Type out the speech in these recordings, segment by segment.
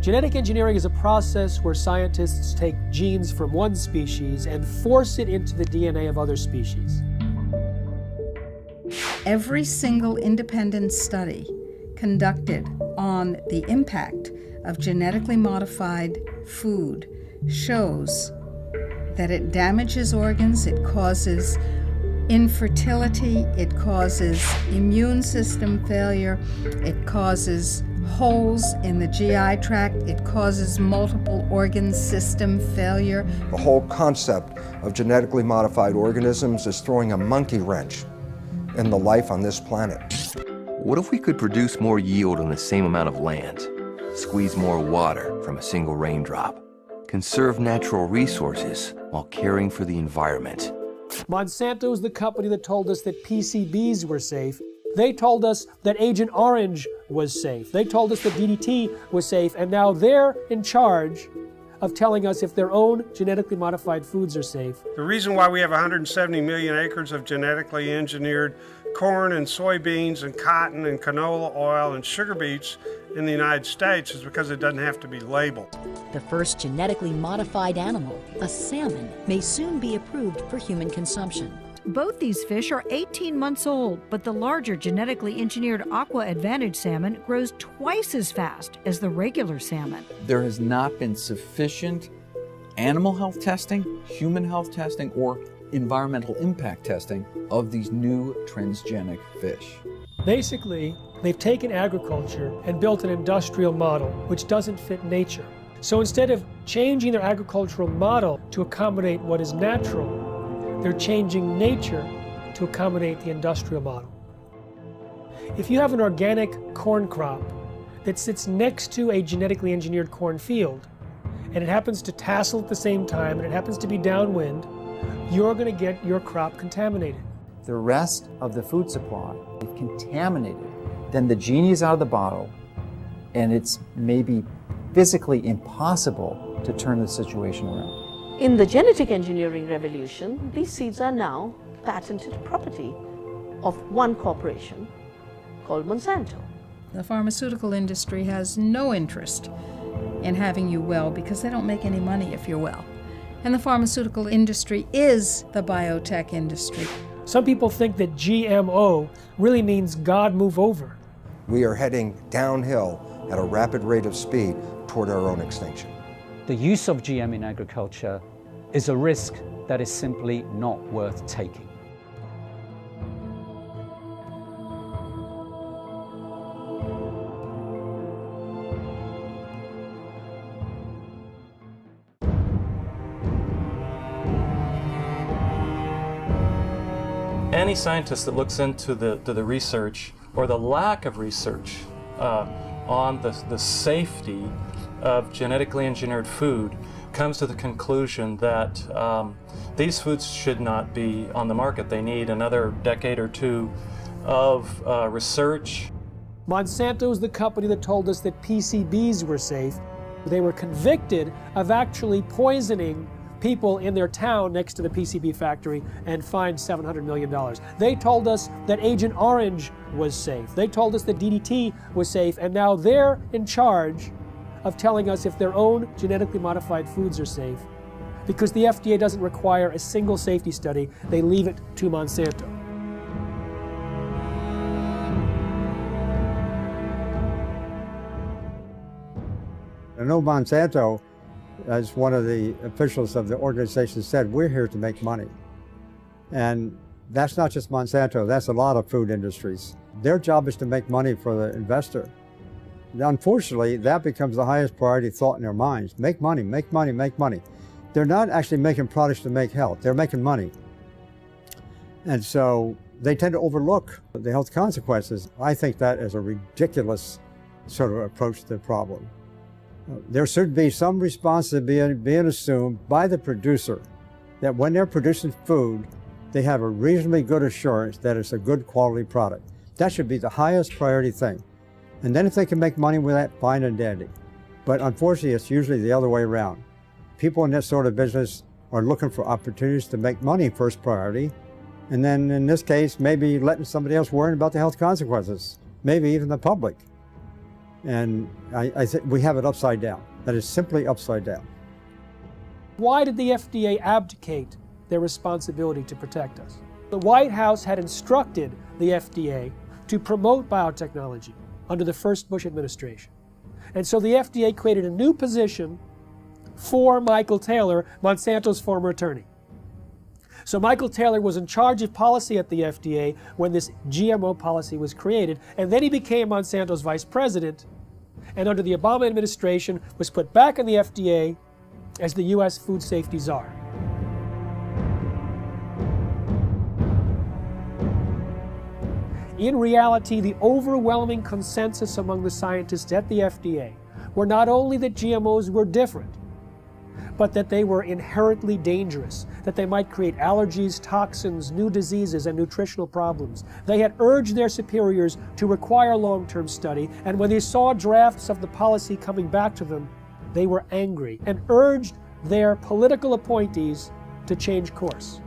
Genetic engineering is a process where scientists take genes from one species and force it into the DNA of other species. Every single independent study conducted on the impact of genetically modified food shows that it damages organs, it causes infertility, it causes immune system failure, it causes holes in the GI tract, it causes multiple organ system failure. The whole concept of genetically modified organisms is throwing a monkey wrench in the life on this planet. What if we could produce more yield on the same amount of land, squeeze more water from a single raindrop, conserve natural resources while caring for the environment? Monsanto is the company that told us that PCBs were safe. They told us that Agent Orange was safe. They told us that DDT was safe, and now they're in charge of telling us if their own genetically modified foods are safe. The reason why we have 170 million acres of genetically engineered corn and soybeans and cotton and canola oil and sugar beets in the United States is because it doesn't have to be labeled. The first genetically modified animal, a salmon, may soon be approved for human consumption. Both these fish are 18 months old, but the larger genetically engineered Aqua Advantage salmon grows twice as fast as the regular salmon. There has not been sufficient animal health testing, human health testing, or environmental impact testing of these new transgenic fish. Basically, they've taken agriculture and built an industrial model which doesn't fit nature. So instead of changing their agricultural model to accommodate what is natural, they're changing nature to accommodate the industrial model. If you have an organic corn crop that sits next to a genetically engineered corn field, and it happens to tassel at the same time, and it happens to be downwind, you're going to get your crop contaminated. The rest of the food supply is contaminated. Then the genie is out of the bottle, and it's maybe physically impossible to turn the situation around. In the genetic engineering revolution, these seeds are now patented property of one corporation called Monsanto. The pharmaceutical industry has no interest in having you well because they don't make any money if you're well. And the pharmaceutical industry is the biotech industry. Some people think that GMO really means God move over. We are heading downhill at a rapid rate of speed toward our own extinction. The use of GM in agriculture is a risk that is simply not worth taking. Any scientist that looks into the research or the lack of research on the safety of genetically engineered food comes to the conclusion that these foods should not be on the market. They need another decade or two of research. Monsanto is the company that told us that PCBs were safe. They were convicted of actually poisoning people in their town next to the PCB factory and fined $700 million. They told us that Agent Orange was safe. They told us that DDT was safe, and now they're in charge of telling us if their own genetically modified foods are safe. Because the FDA doesn't require a single safety study, they leave it to Monsanto. I know Monsanto, as one of the officials of the organization said, we're here to make money. And that's not just Monsanto, that's a lot of food industries. Their job is to make money for the investor. Unfortunately, that becomes the highest priority thought in their minds. Make money, make money, make money. They're not actually making products to make health, they're making money. And so they tend to overlook the health consequences. I think that is a ridiculous sort of approach to the problem. There should be some responsibility being assumed by the producer that when they're producing food, they have a reasonably good assurance that it's a good quality product. That should be the highest priority thing. And then if they can make money with that, fine and dandy. But unfortunately, it's usually the other way around. People in this sort of business are looking for opportunities to make money first priority. And then in this case, maybe letting somebody else worry about the health consequences, maybe even the public. And I think we have it upside down. That is simply upside down. Why did the FDA abdicate their responsibility to protect us? The White House had instructed the FDA to promote biotechnology under the first Bush administration. And so the FDA created a new position for Michael Taylor, Monsanto's former attorney. So Michael Taylor was in charge of policy at the FDA when this GMO policy was created, and then he became Monsanto's vice president, and under the Obama administration was put back in the FDA as the U.S. food safety czar. In reality, the overwhelming consensus among the scientists at the FDA were not only that GMOs were different, but that they were inherently dangerous, that they might create allergies, toxins, new diseases, and nutritional problems. They had urged their superiors to require long-term study, and when they saw drafts of the policy coming back to them, they were angry and urged their political appointees to change course.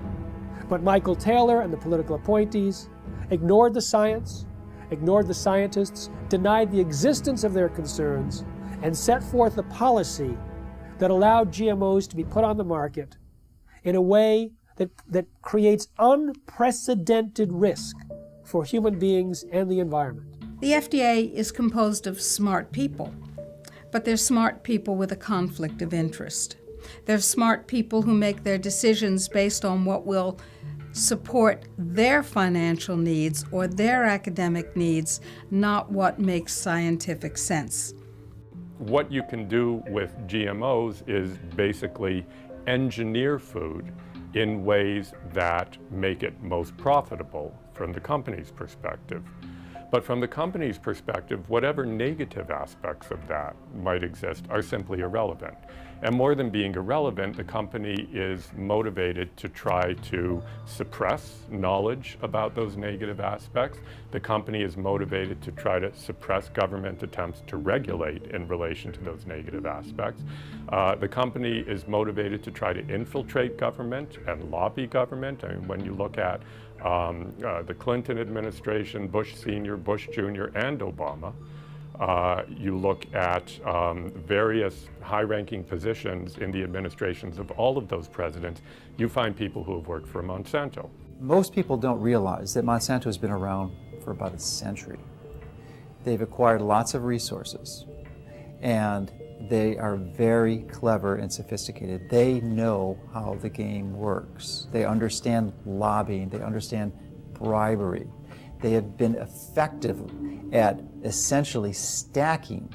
But Michael Taylor and the political appointees ignored the science, ignored the scientists, denied the existence of their concerns, and set forth a policy that allowed GMOs to be put on the market in a way that creates unprecedented risk for human beings and the environment. The FDA is composed of smart people, but they're smart people with a conflict of interest. They're smart people who make their decisions based on what will support their financial needs or their academic needs, not what makes scientific sense. What you can do with GMOs is basically engineer food in ways that make it most profitable from the company's perspective. But from the company's perspective, whatever negative aspects of that might exist are simply irrelevant. And more than being irrelevant, the company is motivated to try to suppress knowledge about those negative aspects. The company is motivated to try to suppress government attempts to regulate in relation to those negative aspects. The company is motivated to try to infiltrate government and lobby government. I mean, when you look at the Clinton administration, Bush Sr., Bush Jr., and Obama, you look at various high-ranking positions in the administrations of all of those presidents, you find people who have worked for Monsanto. Most people don't realize that Monsanto has been around for about a century. They've acquired lots of resources, and they are very clever and sophisticated. They know how the game works. They understand lobbying. They understand bribery. They have been effective at essentially stacking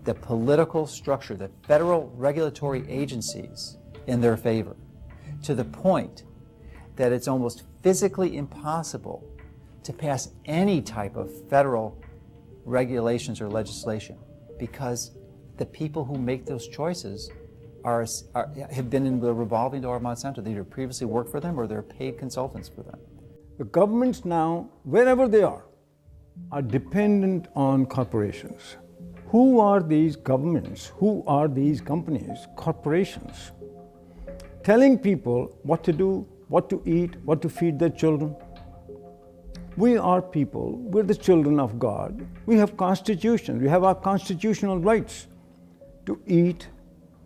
the political structure, the federal regulatory agencies in their favor, to the point that it's almost physically impossible to pass any type of federal regulations or legislation, because the people who make those choices have been in the revolving door of Monsanto. They either previously worked for them or they're paid consultants for them. The governments now, wherever they are dependent on corporations. Who are these governments? Who are these companies? Corporations. Telling people what to do, what to eat, what to feed their children. We are people, we're the children of God. We have constitutions, we have our constitutional rights to eat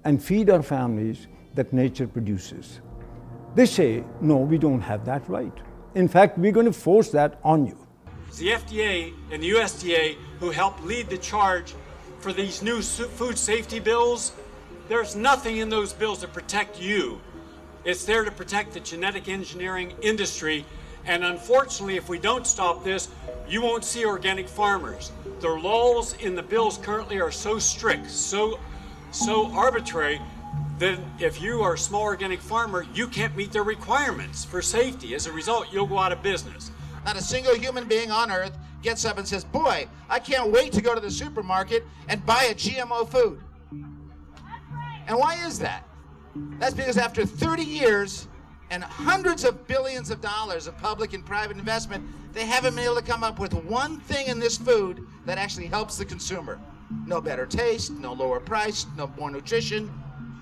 and feed our families that nature produces. They say, no, we don't have that right. In fact, we're going to force that on you. It's the FDA and the USDA who helped lead the charge for these new food safety bills. There's nothing in those bills to protect you. It's there to protect the genetic engineering industry. And unfortunately, if we don't stop this, you won't see organic farmers. The laws in the bills currently are so strict, so arbitrary, that if you are a small organic farmer, you can't meet their requirements for safety. As a result, you'll go out of business. Not a single human being on earth gets up and says, boy, I can't wait to go to the supermarket and buy a GMO food. And why is that? That's because after 30 years and hundreds of billions of dollars of public and private investment, they haven't been able to come up with one thing in this food that actually helps the consumer. No better taste, no lower price, no more nutrition,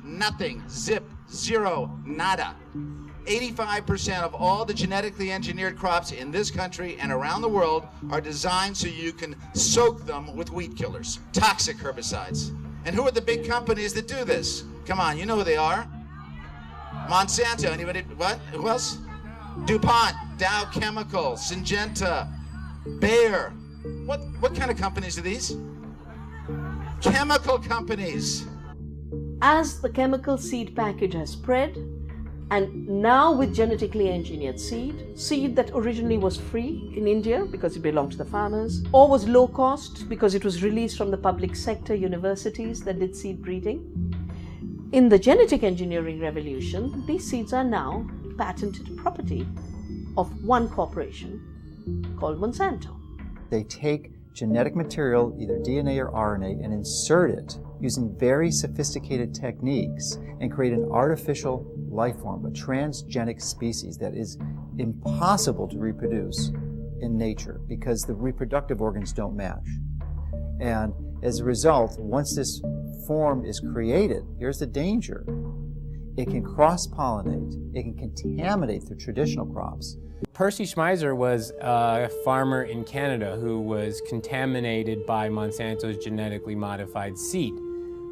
nothing, zip, zero, nada. 85% of all the genetically engineered crops in this country and around the world are designed so you can soak them with weed killers, toxic herbicides. And who are the big companies that do this? Come on, you know who they are. Monsanto, anybody, what? Who else? DuPont, Dow Chemical, Syngenta, Bayer. What kind of companies are these? Chemical companies. As the chemical seed package has spread, and now with genetically engineered seed that originally was free in India because it belonged to the farmers, or was low cost because it was released from the public sector universities that did seed breeding. In the genetic engineering revolution, these seeds are now patented property of one corporation called Monsanto. They take genetic material, either DNA or RNA, and insert it using very sophisticated techniques and create an artificial life form, a transgenic species that is impossible to reproduce in nature because the reproductive organs don't match. And as a result, once this form is created, here's the danger. It can cross-pollinate, it can contaminate the traditional crops. Percy Schmeiser was a farmer in Canada who was contaminated by Monsanto's genetically modified seed.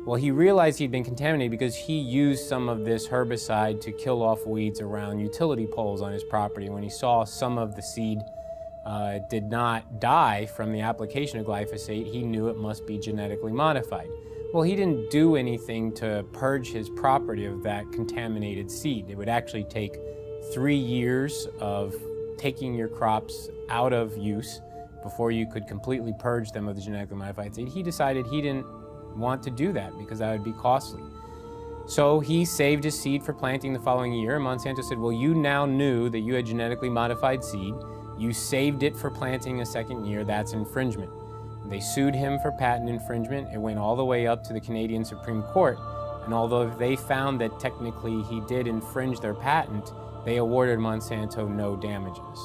Well, he realized he'd been contaminated because he used some of this herbicide to kill off weeds around utility poles on his property. When he saw some of the seed did not die from the application of glyphosate, he knew it must be genetically modified. Well, he didn't do anything to purge his property of that contaminated seed. It would actually take 3 years of taking your crops out of use before you could completely purge them of the genetically modified seed. He decided he didn't want to do that because that would be costly. So he saved his seed for planting the following year, and Monsanto said, well, you now knew that you had genetically modified seed. You saved it for planting a second year. That's infringement. They sued him for patent infringement. It went all the way up to the Canadian Supreme Court. And although they found that technically he did infringe their patent, they awarded Monsanto no damages.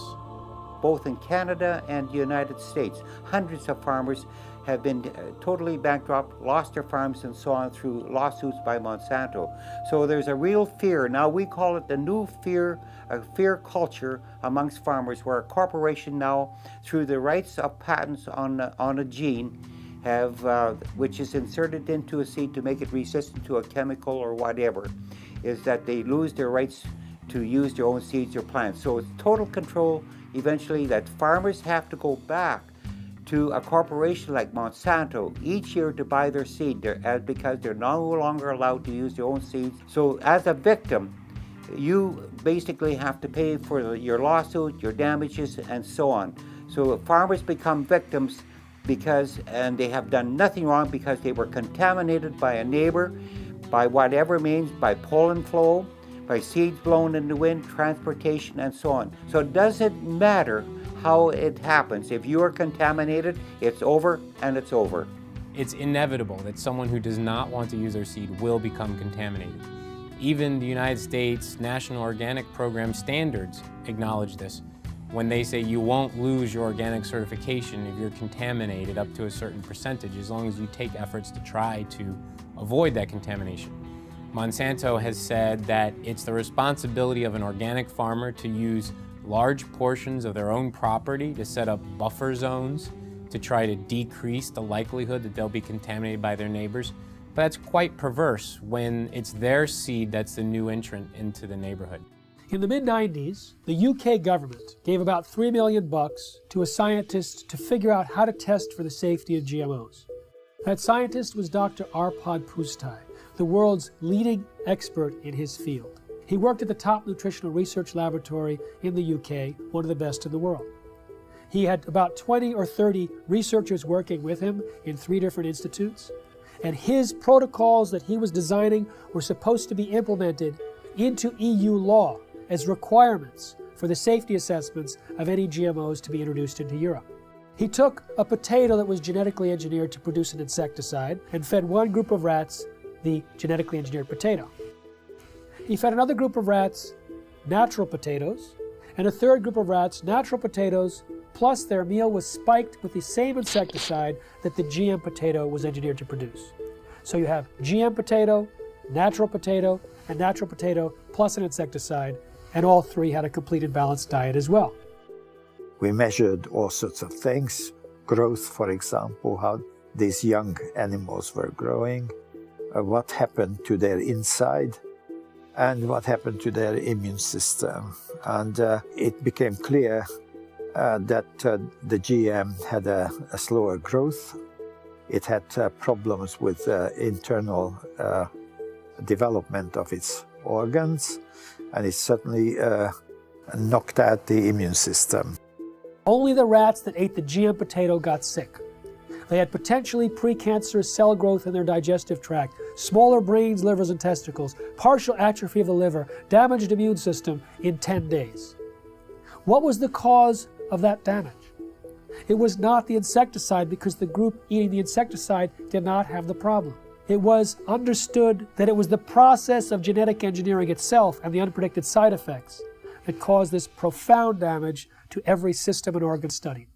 Both in Canada and the United States, hundreds of farmers have been totally bankrupt, lost their farms and so on through lawsuits by Monsanto. So there's a real fear. Now we call it the new fear, a fear culture amongst farmers, where a corporation now, through the rights of patents on a gene, have which is inserted into a seed to make it resistant to a chemical or whatever, is that they lose their rights to use their own seeds or plants. So it's total control eventually that farmers have to go back to a corporation like Monsanto each year to buy their seed because they're no longer allowed to use their own seeds. So as a victim, you basically have to pay for your lawsuit, your damages, and so on. So farmers become victims and they have done nothing wrong because they were contaminated by a neighbor, by whatever means, by pollen flow, by seeds blown in the wind, transportation, and so on. So it doesn't matter how it happens. If you are contaminated, it's over and it's over. It's inevitable that someone who does not want to use their seed will become contaminated. Even the United States National Organic Program standards acknowledge this when they say you won't lose your organic certification if you're contaminated up to a certain percentage, as long as you take efforts to try to avoid that contamination. Monsanto has said that it's the responsibility of an organic farmer to use large portions of their own property to set up buffer zones to try to decrease the likelihood that they'll be contaminated by their neighbors. But that's quite perverse when it's their seed that's the new entrant into the neighborhood. In the mid-90s, the UK government gave about $3 million to a scientist to figure out how to test for the safety of GMOs. That scientist was Dr. Arpad Pusztai, the world's leading expert in his field. He worked at the top nutritional research laboratory in the UK, one of the best in the world. He had about 20 or 30 researchers working with him in 3 different institutes, and his protocols that he was designing were supposed to be implemented into EU law as requirements for the safety assessments of any GMOs to be introduced into Europe. He took a potato that was genetically engineered to produce an insecticide and fed one group of rats the genetically engineered potato. He fed another group of rats natural potatoes, and a third group of rats natural potatoes, plus their meal was spiked with the same insecticide that the GM potato was engineered to produce. So you have GM potato, and natural potato plus an insecticide, and all three had a complete and balanced diet as well. We measured all sorts of things, growth, for example, how these young animals were growing, what happened to their inside, and what happened to their immune system. And it became clear that the GM had a slower growth. It had problems with internal development of its organs, and it certainly knocked out the immune system. Only the rats that ate the GM potato got sick. They had potentially precancerous cell growth in their digestive tract, smaller brains, livers, and testicles, partial atrophy of the liver, damaged immune system in 10 days. What was the cause of that damage? It was not the insecticide, because the group eating the insecticide did not have the problem. It was understood that it was the process of genetic engineering itself and the unpredicted side effects that caused this profound damage to every system and organ studied.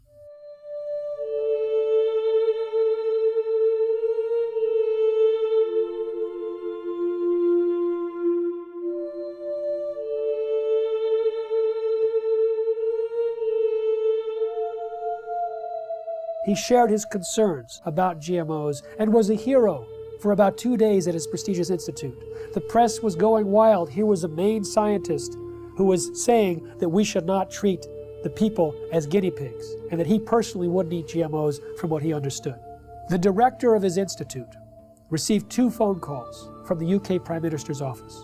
He shared his concerns about GMOs and was a hero for about 2 days at his prestigious institute. The press was going wild. Here was a main scientist who was saying that we should not treat the people as guinea pigs, and that he personally wouldn't eat GMOs from what he understood. The director of his institute received 2 phone calls from the UK Prime Minister's office.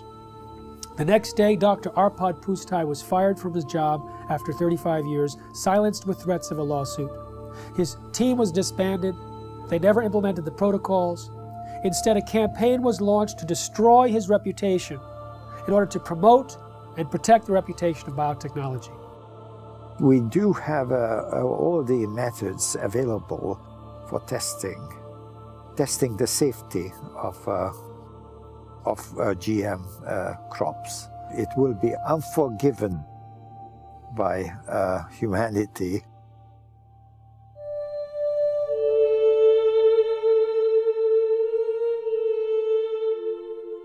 The next day, Dr. Arpad Pusztai was fired from his job after 35 years, silenced with threats of a lawsuit. His team was disbanded. They never implemented the protocols. Instead, a campaign was launched to destroy his reputation in order to promote and protect the reputation of biotechnology. We do have all the methods available for testing the safety of GM crops. It will be unforgiven by humanity.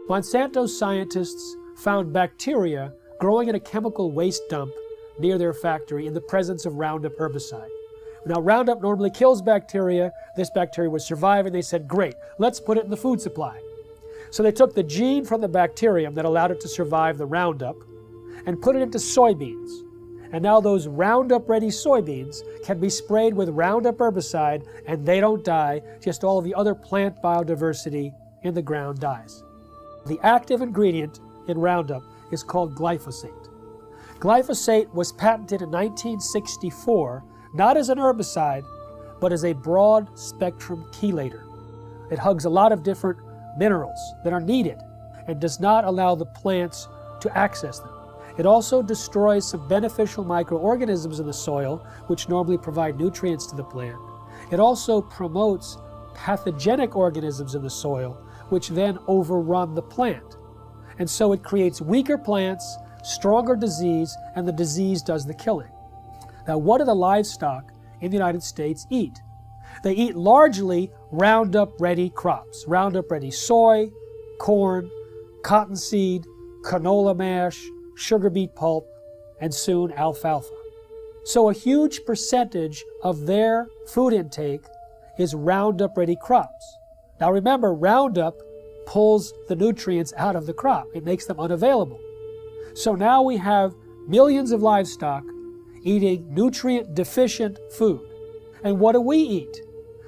Monsanto scientists found bacteria growing in a chemical waste dump near their factory in the presence of Roundup herbicide. Now, Roundup normally kills bacteria. This bacteria was surviving. They said, great, let's put it in the food supply. So they took the gene from the bacterium that allowed it to survive the Roundup and put it into soybeans. And now those Roundup-ready soybeans can be sprayed with Roundup herbicide, and they don't die, just all of the other plant biodiversity in the ground dies. The active ingredient in Roundup is called glyphosate. Glyphosate was patented in 1964, not as an herbicide, but as a broad-spectrum chelator. It hugs a lot of different minerals that are needed and does not allow the plants to access them. It also destroys some beneficial microorganisms in the soil, which normally provide nutrients to the plant. It also promotes pathogenic organisms in the soil, which then overrun the plant. And so it creates weaker plants, stronger disease, and the disease does the killing. Now, what do the livestock in the United States eat? They eat largely Roundup-ready crops. Roundup-ready soy, corn, cottonseed, canola mash, sugar beet pulp, and soon alfalfa. So a huge percentage of their food intake is Roundup-ready crops. Now remember, Roundup pulls the nutrients out of the crop. It makes them unavailable. So now we have millions of livestock eating nutrient-deficient food. And what do we eat?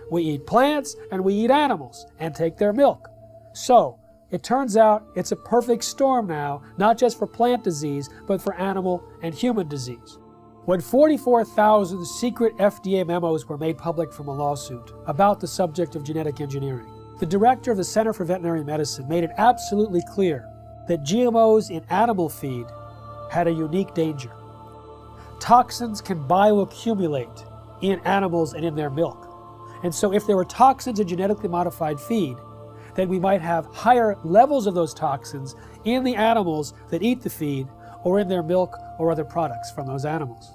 We eat plants and we eat animals and take their milk. So it turns out it's a perfect storm now, not just for plant disease, but for animal and human disease. When 44,000 secret FDA memos were made public from a lawsuit about the subject of genetic engineering, the director of the Center for Veterinary Medicine made it absolutely clear that GMOs in animal feed had a unique danger. Toxins can bioaccumulate in animals and in their milk. And so if there were toxins in genetically modified feed, then we might have higher levels of those toxins in the animals that eat the feed or in their milk or other products from those animals.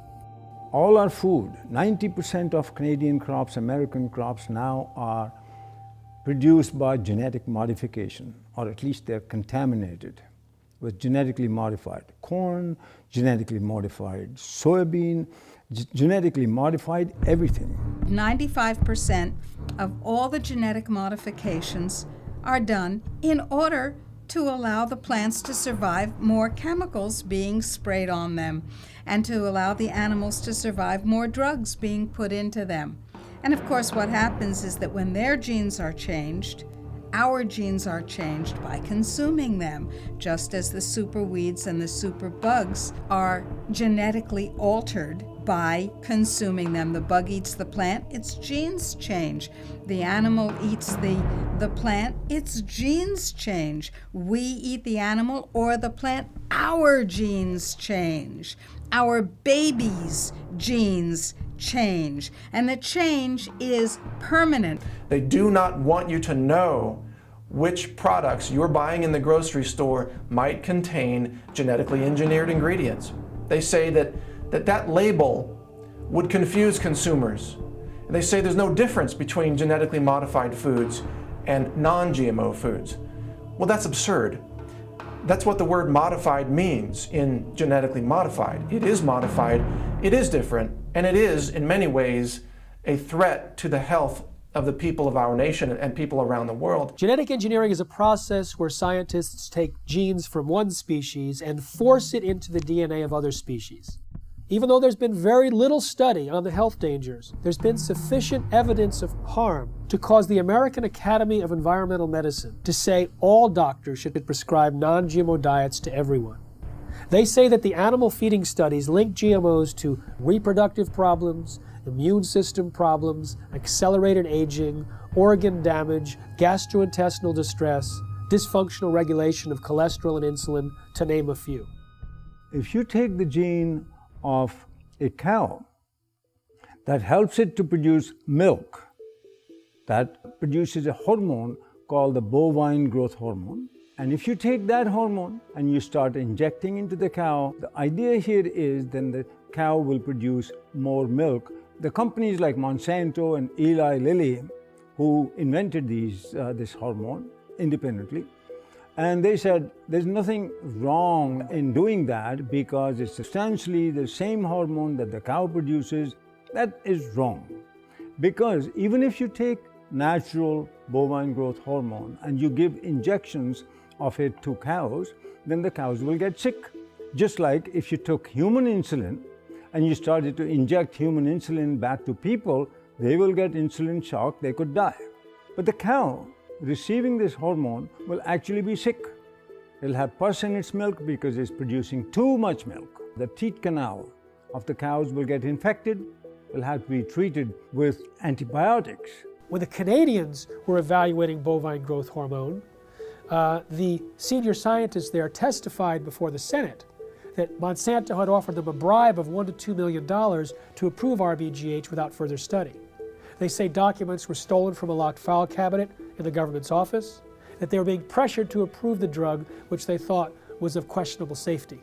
All our food, 90% of Canadian crops, American crops now are produced by genetic modification, or at least they're contaminated. with genetically modified corn, genetically modified soybean, genetically modified everything. 95% of all the genetic modifications are done in order to allow the plants to survive more chemicals being sprayed on them and to allow the animals to survive more drugs being put into them. And of course, what happens is that when their genes are changed, our genes are changed by consuming them, just as the superweeds and the superbugs are genetically altered by consuming them. The bug eats the plant, its genes change. The animal eats the plant, its genes change. We eat the animal or the plant, our genes change. Our babies' genes change, and the change is permanent. They do not want you to know which products you're buying in the grocery store might contain genetically engineered ingredients. They say that label would confuse consumers. They say there's no difference between genetically modified foods and non-GMO foods. Well, that's absurd. That's what the word modified means in genetically modified. It is modified, it is different, and it is, in many ways, a threat to the health of the people of our nation and people around the world. Genetic engineering is a process where scientists take genes from one species and force it into the DNA of other species. Even though there's been very little study on the health dangers, there's been sufficient evidence of harm to cause the American Academy of Environmental Medicine to say all doctors should prescribe non-GMO diets to everyone. They say that the animal feeding studies link GMOs to reproductive problems, immune system problems, accelerated aging, organ damage, gastrointestinal distress, dysfunctional regulation of cholesterol and insulin, to name a few. If you take the gene of a cow that helps it to produce milk, that produces a hormone called the bovine growth hormone. And if you take that hormone and you start injecting into the cow, the idea here is then the cow will produce more milk. The companies like Monsanto and Eli Lilly, who invented this hormone independently, and they said there's nothing wrong in doing that because it's substantially the same hormone that the cow produces. That is wrong. Because even if you take natural bovine growth hormone and you give injections of it to cows, then the cows will get sick. Just like if you took human insulin and you started to inject human insulin back to people, they will get insulin shock, they could die. But the cow receiving this hormone will actually be sick. It'll have pus in its milk because it's producing too much milk. The teat canal of the cows will get infected, will have to be treated with antibiotics. When the Canadians were evaluating bovine growth hormone, the senior scientists there testified before the Senate that Monsanto had offered them a bribe of $1 to $2 million to approve RBGH without further study. They say documents were stolen from a locked file cabinet in the government's office, that they were being pressured to approve the drug, which they thought was of questionable safety.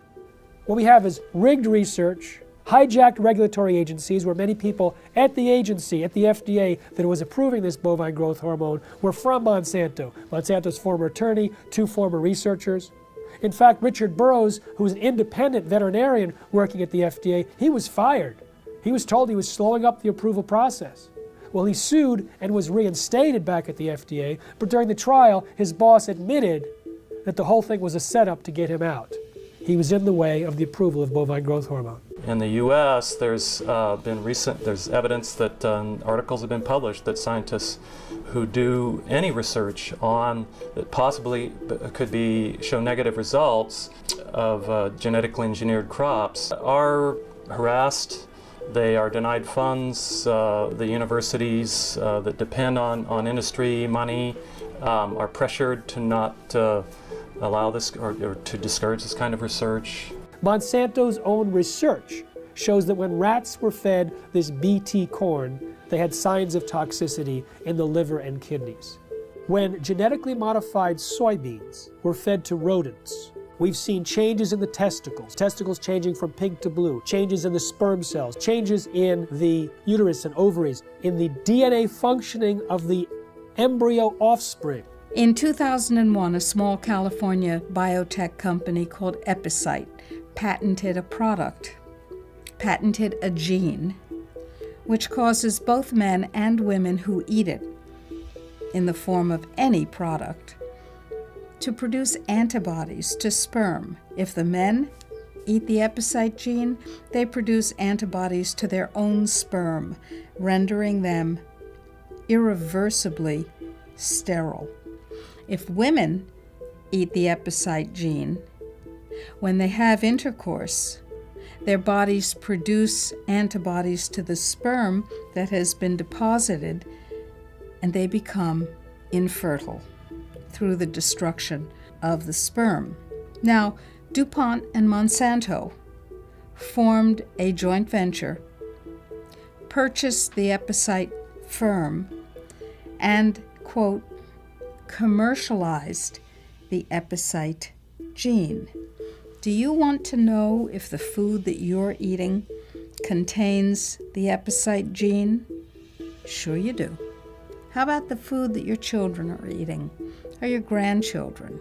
What we have is rigged research, hijacked regulatory agencies where many people at the agency, at the FDA, that was approving this bovine growth hormone were from Monsanto. Monsanto's former attorney, 2 former researchers. In fact, Richard Burroughs, who was an independent veterinarian working at the FDA, he was fired. He was told he was slowing up the approval process. Well, he sued and was reinstated back at the FDA, but during the trial, his boss admitted that the whole thing was a setup to get him out. He was in the way of the approval of bovine growth hormone. In the U.S., there's evidence that articles have been published that scientists who do any research on that possibly could show negative results of genetically engineered crops are harassed. They are denied funds. The universities that depend on industry money are pressured to not allow this or to discourage this kind of research. Monsanto's own research shows that when rats were fed this BT corn, they had signs of toxicity in the liver and kidneys. When genetically modified soybeans were fed to rodents, we've seen changes in the testicles changing from pink to blue, changes in the sperm cells, changes in the uterus and ovaries, in the DNA functioning of the embryo offspring. In 2001, a small California biotech company called Epicite patented a gene, which causes both men and women who eat it, in the form of any product, to produce antibodies to sperm. If the men eat the Epicite gene, they produce antibodies to their own sperm, rendering them irreversibly sterile. If women eat the Epicite gene, when they have intercourse, their bodies produce antibodies to the sperm that has been deposited, and they become infertile through the destruction of the sperm. Now, DuPont and Monsanto formed a joint venture, purchased the Epicite firm, and, quote, commercialized the Epicite gene. Do you want to know if the food that you're eating contains the Epicite gene? Sure you do. How about the food that your children are eating, or your grandchildren?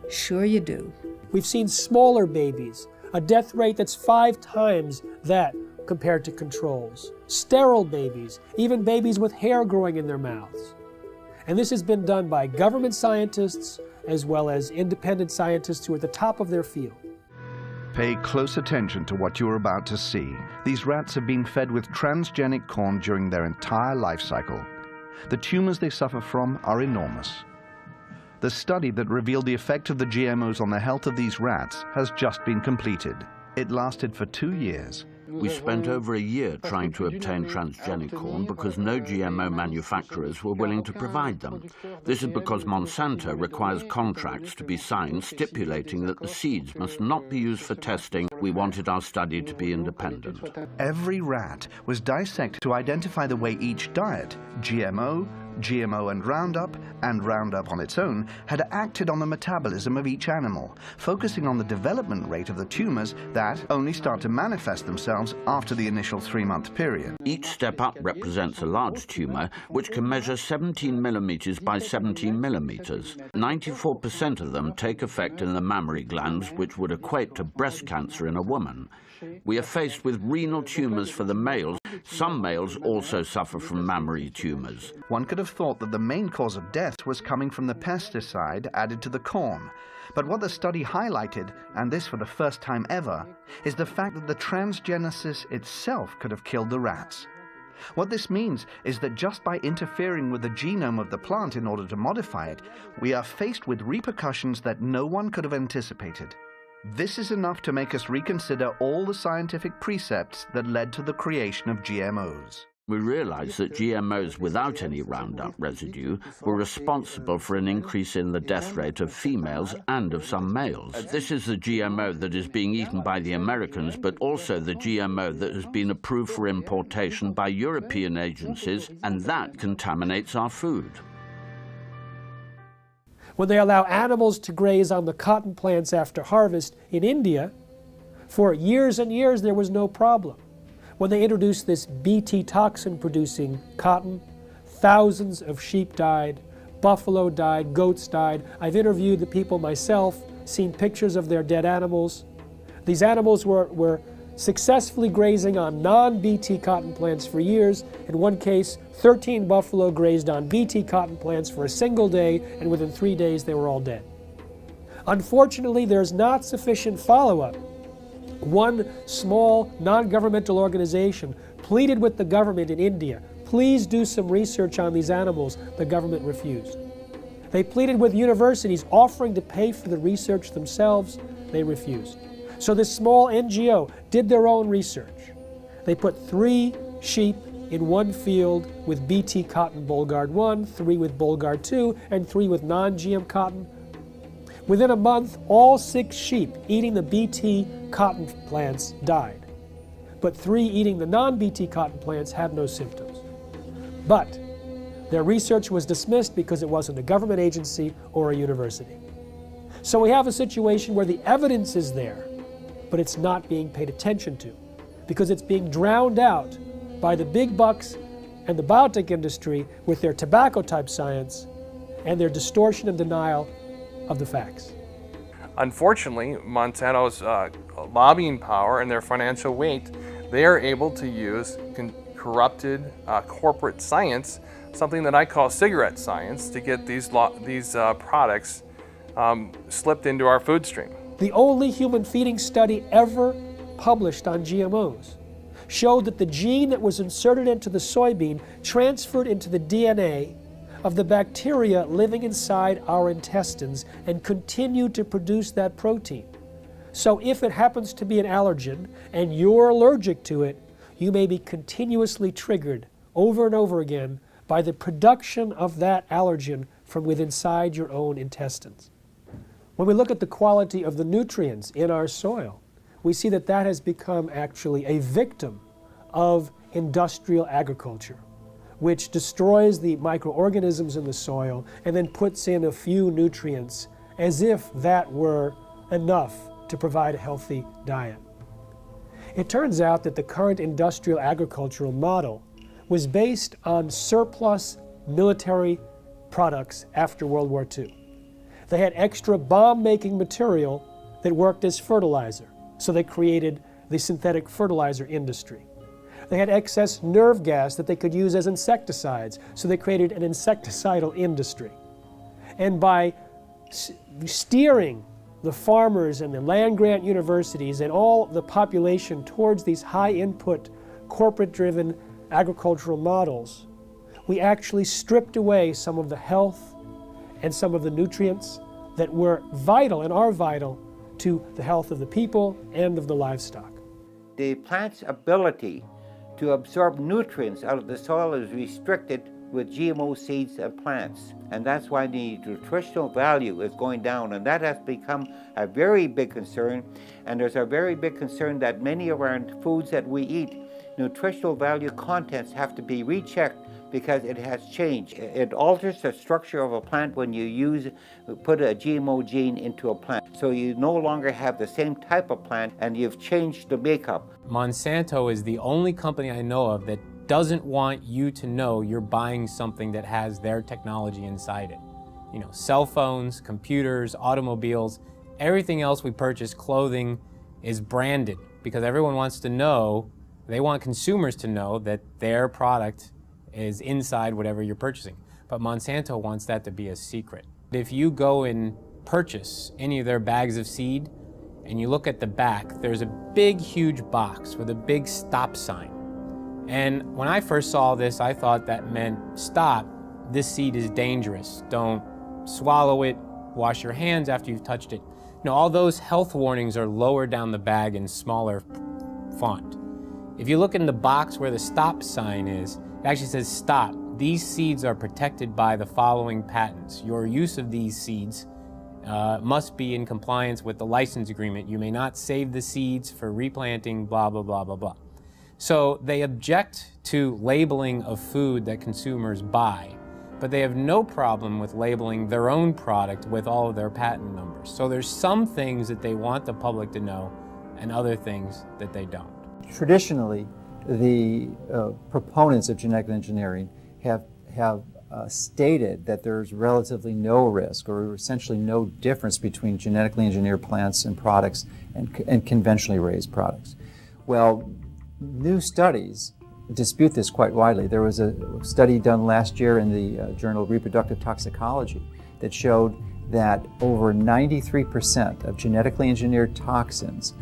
Sure you do. We've seen smaller babies, a death rate that's 5 times that compared to controls. Sterile babies, even babies with hair growing in their mouths. And this has been done by government scientists as well as independent scientists who are at the top of their field. Pay close attention to what you're about to see. These rats have been fed with transgenic corn during their entire life cycle. The tumors they suffer from are enormous. The study that revealed the effect of the GMOs on the health of these rats has just been completed. It lasted for 2 years. We spent over a year trying to obtain transgenic corn because no GMO manufacturers were willing to provide them. This is because Monsanto requires contracts to be signed stipulating that the seeds must not be used for testing. We wanted our study to be independent. Every rat was dissected to identify the way each diet, GMO and Roundup on its own, had acted on the metabolism of each animal, focusing on the development rate of the tumors that only start to manifest themselves after the initial 3-month period. Each step up represents a large tumor, which can measure 17 millimeters by 17 millimeters. 94% of them take effect in the mammary glands, which would equate to breast cancer in a woman. We are faced with renal tumors for the males. Some males also suffer from mammary tumors. One could have thought that the main cause of death was coming from the pesticide added to the corn. But what the study highlighted, and this for the first time ever, is the fact that the transgenesis itself could have killed the rats. What this means is that just by interfering with the genome of the plant in order to modify it, we are faced with repercussions that no one could have anticipated. This is enough to make us reconsider all the scientific precepts that led to the creation of GMOs. We realized that GMOs without any Roundup residue were responsible for an increase in the death rate of females and of some males. This is the GMO that is being eaten by the Americans, but also the GMO that has been approved for importation by European agencies, and that contaminates our food. When they allow animals to graze on the cotton plants after harvest in India, for years and years there was no problem. When they introduced this Bt toxin-producing cotton, thousands of sheep died, buffalo died, goats died. I've interviewed the people myself, seen pictures of their dead animals. These animals were successfully grazing on non-Bt cotton plants for years. In one case, 13 buffalo grazed on Bt cotton plants for a single day, and within 3 days they were all dead. Unfortunately, there's not sufficient follow-up. One small non-governmental organization pleaded with the government in India, please do some research on these animals. The government refused. They pleaded with universities offering to pay for the research themselves. They refused. So this small NGO did their own research. They put 3 sheep in one field with Bt cotton Bollgard 1, 3 with Bollgard 2, and 3 with non-GM cotton. Within a month, all 6 sheep eating the Bt cotton plants died. But 3 eating the non-Bt cotton plants had no symptoms. But their research was dismissed because it wasn't a government agency or a university. So we have a situation where the evidence is there, but it's not being paid attention to because it's being drowned out by the big bucks and the biotech industry with their tobacco-type science and their distortion and denial of the facts. Unfortunately, Monsanto's lobbying power and their financial weight, they are able to use corrupted corporate science, something that I call cigarette science, to get these products slipped into our food stream. The only human feeding study ever published on GMOs showed that the gene that was inserted into the soybean transferred into the DNA of the bacteria living inside our intestines and continued to produce that protein. So if it happens to be an allergen and you're allergic to it, you may be continuously triggered over and over again by the production of that allergen from within inside your own intestines. When we look at the quality of the nutrients in our soil, we see that that has become actually a victim of industrial agriculture, which destroys the microorganisms in the soil and then puts in a few nutrients as if that were enough to provide a healthy diet. It turns out that the current industrial agricultural model was based on surplus military products after World War II. They had extra bomb-making material that worked as fertilizer, so they created the synthetic fertilizer industry. They had excess nerve gas that they could use as insecticides, so they created an insecticidal industry. And by steering the farmers and the land-grant universities and all the population towards these high-input, corporate-driven agricultural models, we actually stripped away some of the health and some of the nutrients that were vital and are vital to the health of the people and of the livestock. The plant's ability to absorb nutrients out of the soil is restricted with GMO seeds and plants. And that's why the nutritional value is going down, and that has become a very big concern. And there's a very big concern that many of our foods that we eat, nutritional value contents have to be rechecked because it has changed. It alters the structure of a plant when you put a GMO gene into a plant. So you no longer have the same type of plant, and you've changed the makeup. Monsanto is the only company I know of that doesn't want you to know you're buying something that has their technology inside it. You know, cell phones, computers, automobiles, everything else we purchase, clothing, is branded because everyone wants to know, they want consumers to know that their product is inside whatever you're purchasing. But Monsanto wants that to be a secret. If you go and purchase any of their bags of seed and you look at the back, there's a big, huge box with a big stop sign. And when I first saw this, I thought that meant stop, this seed is dangerous. Don't swallow it, wash your hands after you've touched it. No, all those health warnings are lower down the bag in smaller font. If you look in the box where the stop sign is, it actually says stop. These seeds are protected by the following patents. Your use of these seeds must be in compliance with the license agreement. You may not save the seeds for replanting, blah, blah, blah, blah, blah. So they object to labeling of food that consumers buy, but they have no problem with labeling their own product with all of their patent numbers. So there's some things that they want the public to know and other things that they don't. Traditionally, the proponents of genetic engineering have stated that there's relatively no risk or essentially no difference between genetically engineered plants and products and conventionally raised products. Well, new studies dispute this quite widely. There was a study done last year in the Journal of Reproductive Toxicology that showed that over 93% of genetically engineered toxins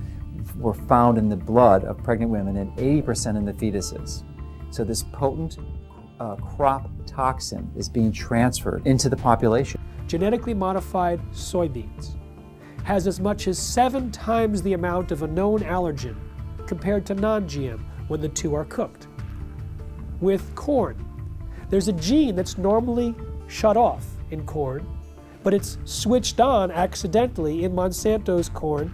were found in the blood of pregnant women and 80% in the fetuses. So this potent crop toxin is being transferred into the population. Genetically modified soybeans has as much as 7 times the amount of a known allergen compared to non-GM when the two are cooked. With corn, there's a gene that's normally shut off in corn, but it's switched on accidentally in Monsanto's corn,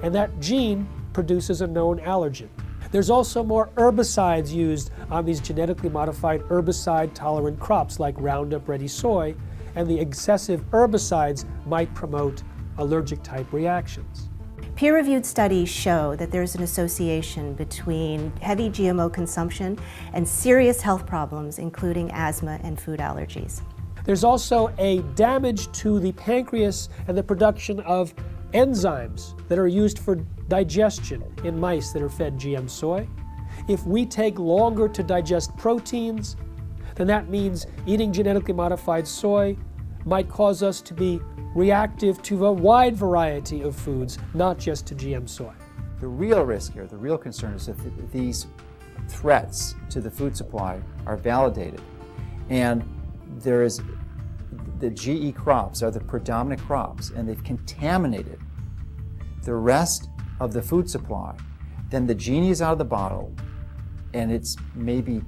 and that gene produces a known allergen. There's also more herbicides used on these genetically modified herbicide-tolerant crops like Roundup Ready soy, and the excessive herbicides might promote allergic-type reactions. Peer-reviewed studies show that there's an association between heavy GMO consumption and serious health problems, including asthma and food allergies. There's also a damage to the pancreas and the production of enzymes that are used for digestion in mice that are fed GM soy. If we take longer to digest proteins, then that means eating genetically modified soy might cause us to be reactive to a wide variety of foods, not just to GM soy. The real risk here, the real concern is that these threats to the food supply are validated. And there is, the GE crops are the predominant crops, and they've contaminated the rest of the food supply. Then the genie is out of the bottle, and it's maybe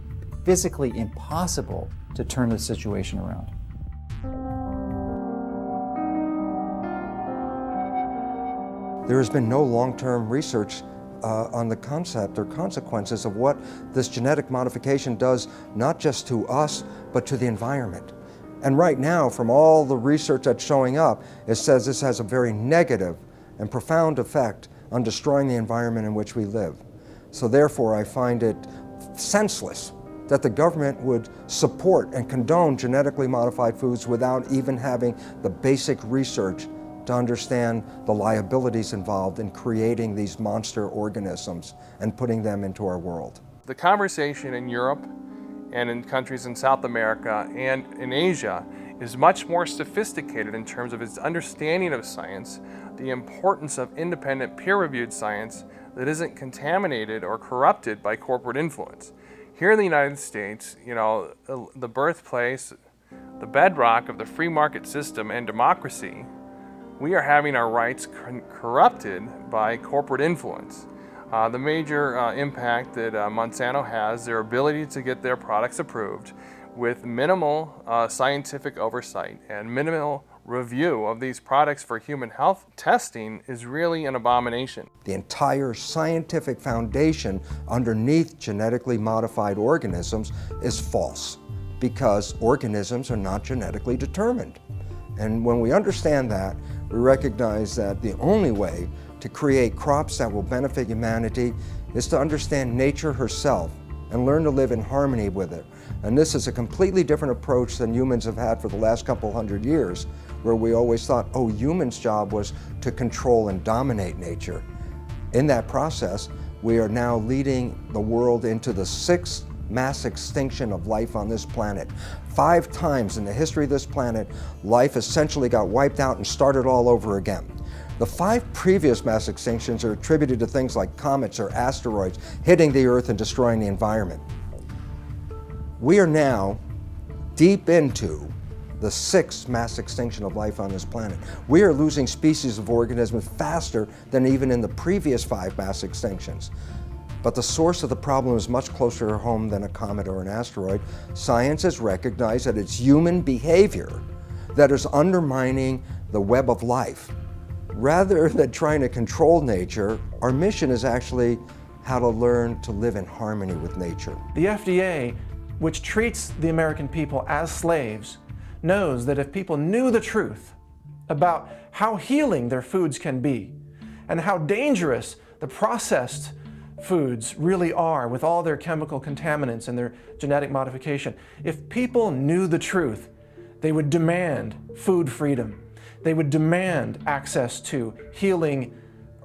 physically impossible to turn the situation around. There has been no long-term research on the concept or consequences of what this genetic modification does, not just to us, but to the environment. And right now, from all the research that's showing up, it says this has a very negative and profound effect on destroying the environment in which we live. So therefore, I find it senseless that the government would support and condone genetically modified foods without even having the basic research to understand the liabilities involved in creating these monster organisms and putting them into our world. The conversation in Europe and in countries in South America and in Asia is much more sophisticated in terms of its understanding of science, the importance of independent peer-reviewed science that isn't contaminated or corrupted by corporate influence. Here in the United States, you know, the birthplace, the bedrock of the free market system and democracy, we are having our rights corrupted by corporate influence. The major impact that Monsanto has, their ability to get their products approved with minimal scientific oversight and minimal review of these products for human health testing is really an abomination. The entire scientific foundation underneath genetically modified organisms is false because organisms are not genetically determined. And when we understand that, we recognize that the only way to create crops that will benefit humanity is to understand nature herself and learn to live in harmony with it. And this is a completely different approach than humans have had for the last couple hundred years, where we always thought, oh, humans' job was to control and dominate nature. In that process, we are now leading the world into the 6th mass extinction of life on this planet. 5 times in the history of this planet, life essentially got wiped out and started all over again. The 5 previous mass extinctions are attributed to things like comets or asteroids hitting the Earth and destroying the environment. We are now deep into the 6th mass extinction of life on this planet. We are losing species of organisms faster than even in the previous 5 mass extinctions. But the source of the problem is much closer to home than a comet or an asteroid. Science has recognized that it's human behavior that is undermining the web of life. Rather than trying to control nature, our mission is actually how to learn to live in harmony with nature. The FDA, which treats the American people as slaves, knows that if people knew the truth about how healing their foods can be and how dangerous the processed foods really are with all their chemical contaminants and their genetic modification, if people knew the truth, they would demand food freedom. They would demand access to healing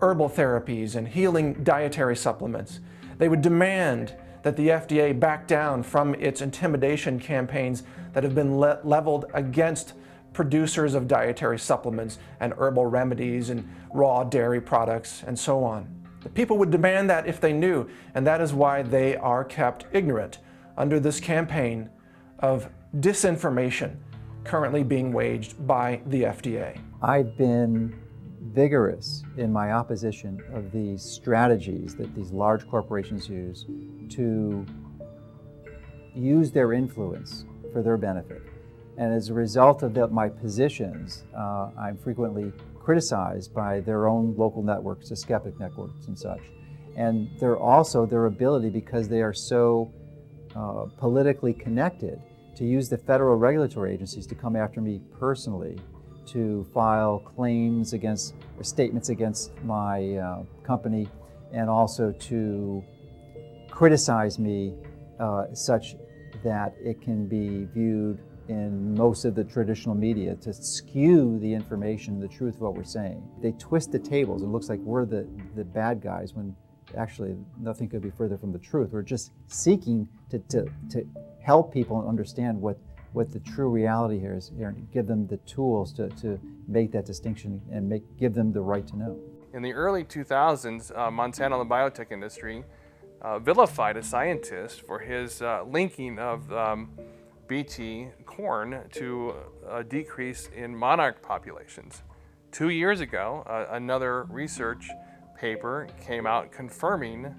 herbal therapies and healing dietary supplements. They would demand that the FDA back down from its intimidation campaigns that have been leveled against producers of dietary supplements and herbal remedies and raw dairy products and so on. The people would demand that if they knew, and that is why they are kept ignorant under this campaign of disinformation currently being waged by the FDA. I've been vigorous in my opposition of these strategies that these large corporations use to use their influence for their benefit. And as a result of my positions, I'm frequently criticized by their own local networks, the skeptic networks and such. And they're also their ability, because they are so politically connected, to use the federal regulatory agencies to come after me personally, to file claims against, or statements against my company, and also to criticize me such that it can be viewed in most of the traditional media to skew the information, the truth of what we're saying. They twist the tables. It looks like we're the bad guys when actually nothing could be further from the truth. We're just seeking to help people understand what the true reality here is, and give them the tools to make that distinction and give them the right to know. In the early 2000s, Monsanto and the biotech industry vilified a scientist for his linking of Bt corn to a decrease in monarch populations. 2 years ago, another research paper came out confirming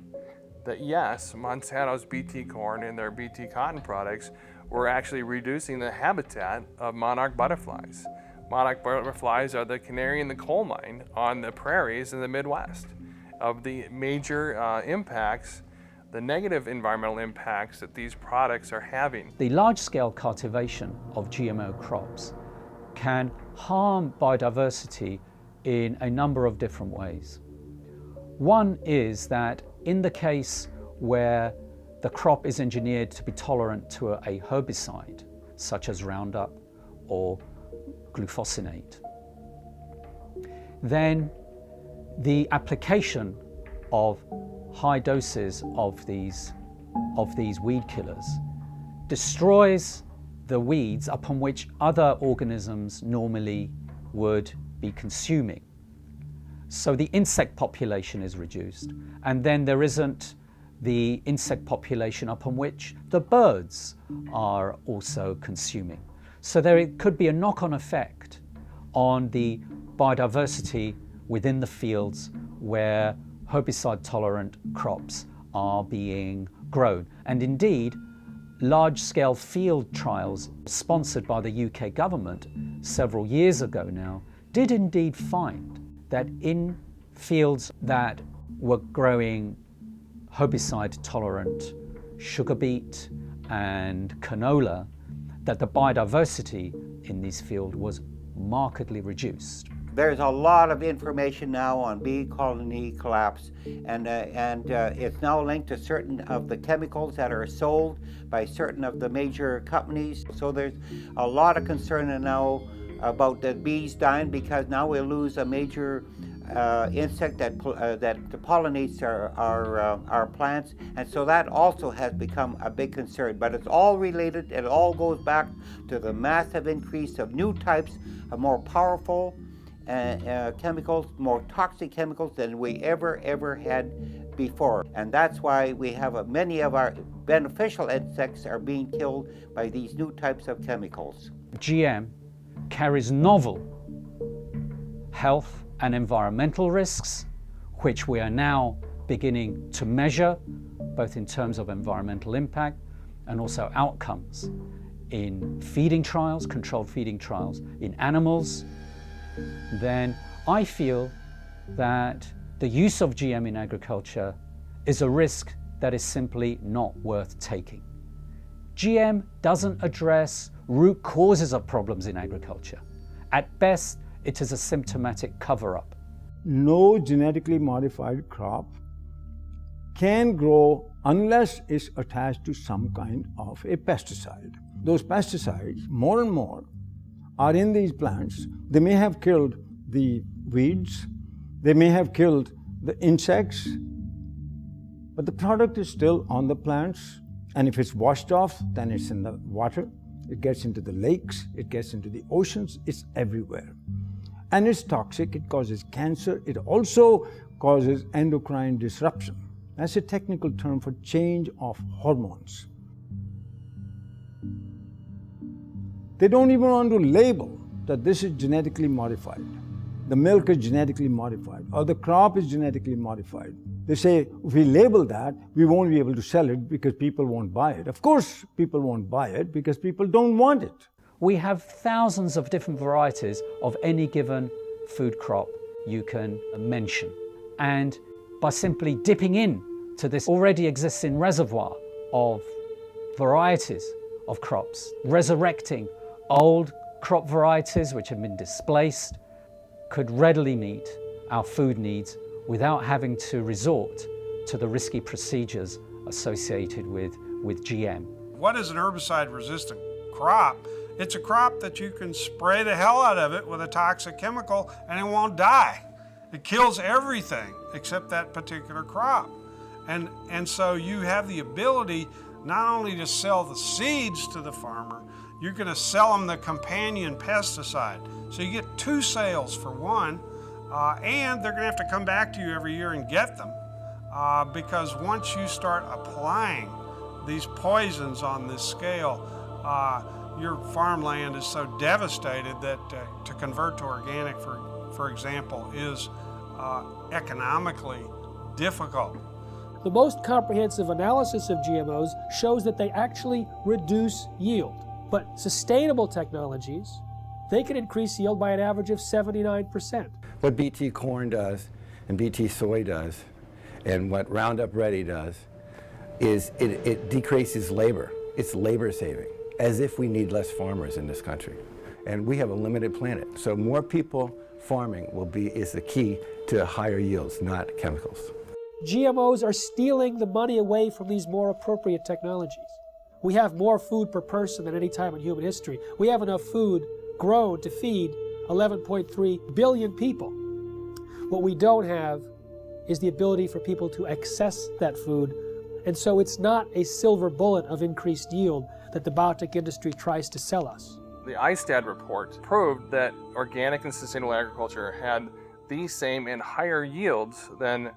that yes, Monsanto's Bt corn and their Bt cotton products were actually reducing the habitat of monarch butterflies. Monarch butterflies are the canary in the coal mine on the prairies in the Midwest. Of the major impacts, the negative environmental impacts that these products are having. The large-scale cultivation of GMO crops can harm biodiversity in a number of different ways. One is that in the case where the crop is engineered to be tolerant to a herbicide, such as Roundup or glufosinate, then the application of high doses of these weed killers destroys the weeds upon which other organisms normally would be consuming. So the insect population is reduced, and then there isn't the insect population upon which the birds are also consuming. So there could be a knock-on effect on the biodiversity within the fields where herbicide-tolerant crops are being grown. And indeed, large-scale field trials sponsored by the UK government several years ago now did indeed find that in fields that were growing herbicide-tolerant sugar beet and canola, that the biodiversity in these fields was markedly reduced. There's a lot of information now on bee colony collapse, and it's now linked to certain of the chemicals that are sold by certain of the major companies. So there's a lot of concern now about the bees dying, because now we'll lose a major insect that pollinates our plants, and so that also has become a big concern. But it's all related. It all goes back to the massive increase of new types of more powerful chemicals, more toxic chemicals than we ever had before. And that's why we have many of our beneficial insects are being killed by these new types of chemicals. GM carries novel health and environmental risks, which we are now beginning to measure, both in terms of environmental impact and also outcomes in feeding trials, controlled feeding trials in animals. Then I feel that the use of GM in agriculture is a risk that is simply not worth taking. GM doesn't address root causes of problems in agriculture. At best, it is a symptomatic cover-up. No genetically modified crop can grow unless it's attached to some kind of a pesticide. Those pesticides, more and more, are in these plants. They may have killed the weeds, they may have killed the insects, but the product is still on the plants. And if it's washed off, then it's in the water, it gets into the lakes, it gets into the oceans, it's everywhere. And it's toxic, it causes cancer, it also causes endocrine disruption. That's a technical term for change of hormones. They don't even want to label that this is genetically modified. The milk is genetically modified, or the crop is genetically modified. They say, if we label that, we won't be able to sell it because people won't buy it. Of course, people won't buy it because people don't want it. We have thousands of different varieties of any given food crop you can mention. And by simply dipping in to this already existing reservoir of varieties of crops, resurrecting old crop varieties which have been displaced, could readily meet our food needs without having to resort to the risky procedures associated with GM. What is an herbicide-resistant crop It's a crop that you can spray the hell out of it with a toxic chemical and it won't die. It kills everything except that particular crop. And so you have the ability not only to sell the seeds to the farmer, you're going to sell them the companion pesticide. So you get two sales for one, and they're going to have to come back to you every year and get them because once you start applying these poisons on this scale, your farmland is so devastated that to convert to organic, for example, is economically difficult. The most comprehensive analysis of GMOs shows that they actually reduce yield. But sustainable technologies, they can increase yield by an average of 79%. What BT corn does and BT soy does and what Roundup Ready does is it decreases labor. It's labor saving, as if we need less farmers in this country. And we have a limited planet. So more people farming is the key to higher yields, not chemicals. GMOs are stealing the money away from these more appropriate technologies. We have more food per person than any time in human history. We have enough food grown to feed 11.3 billion people. What we don't have is the ability for people to access that food. And so it's not a silver bullet of increased yield that the biotech industry tries to sell us. The ISTAD report proved that organic and sustainable agriculture had the same and higher yields than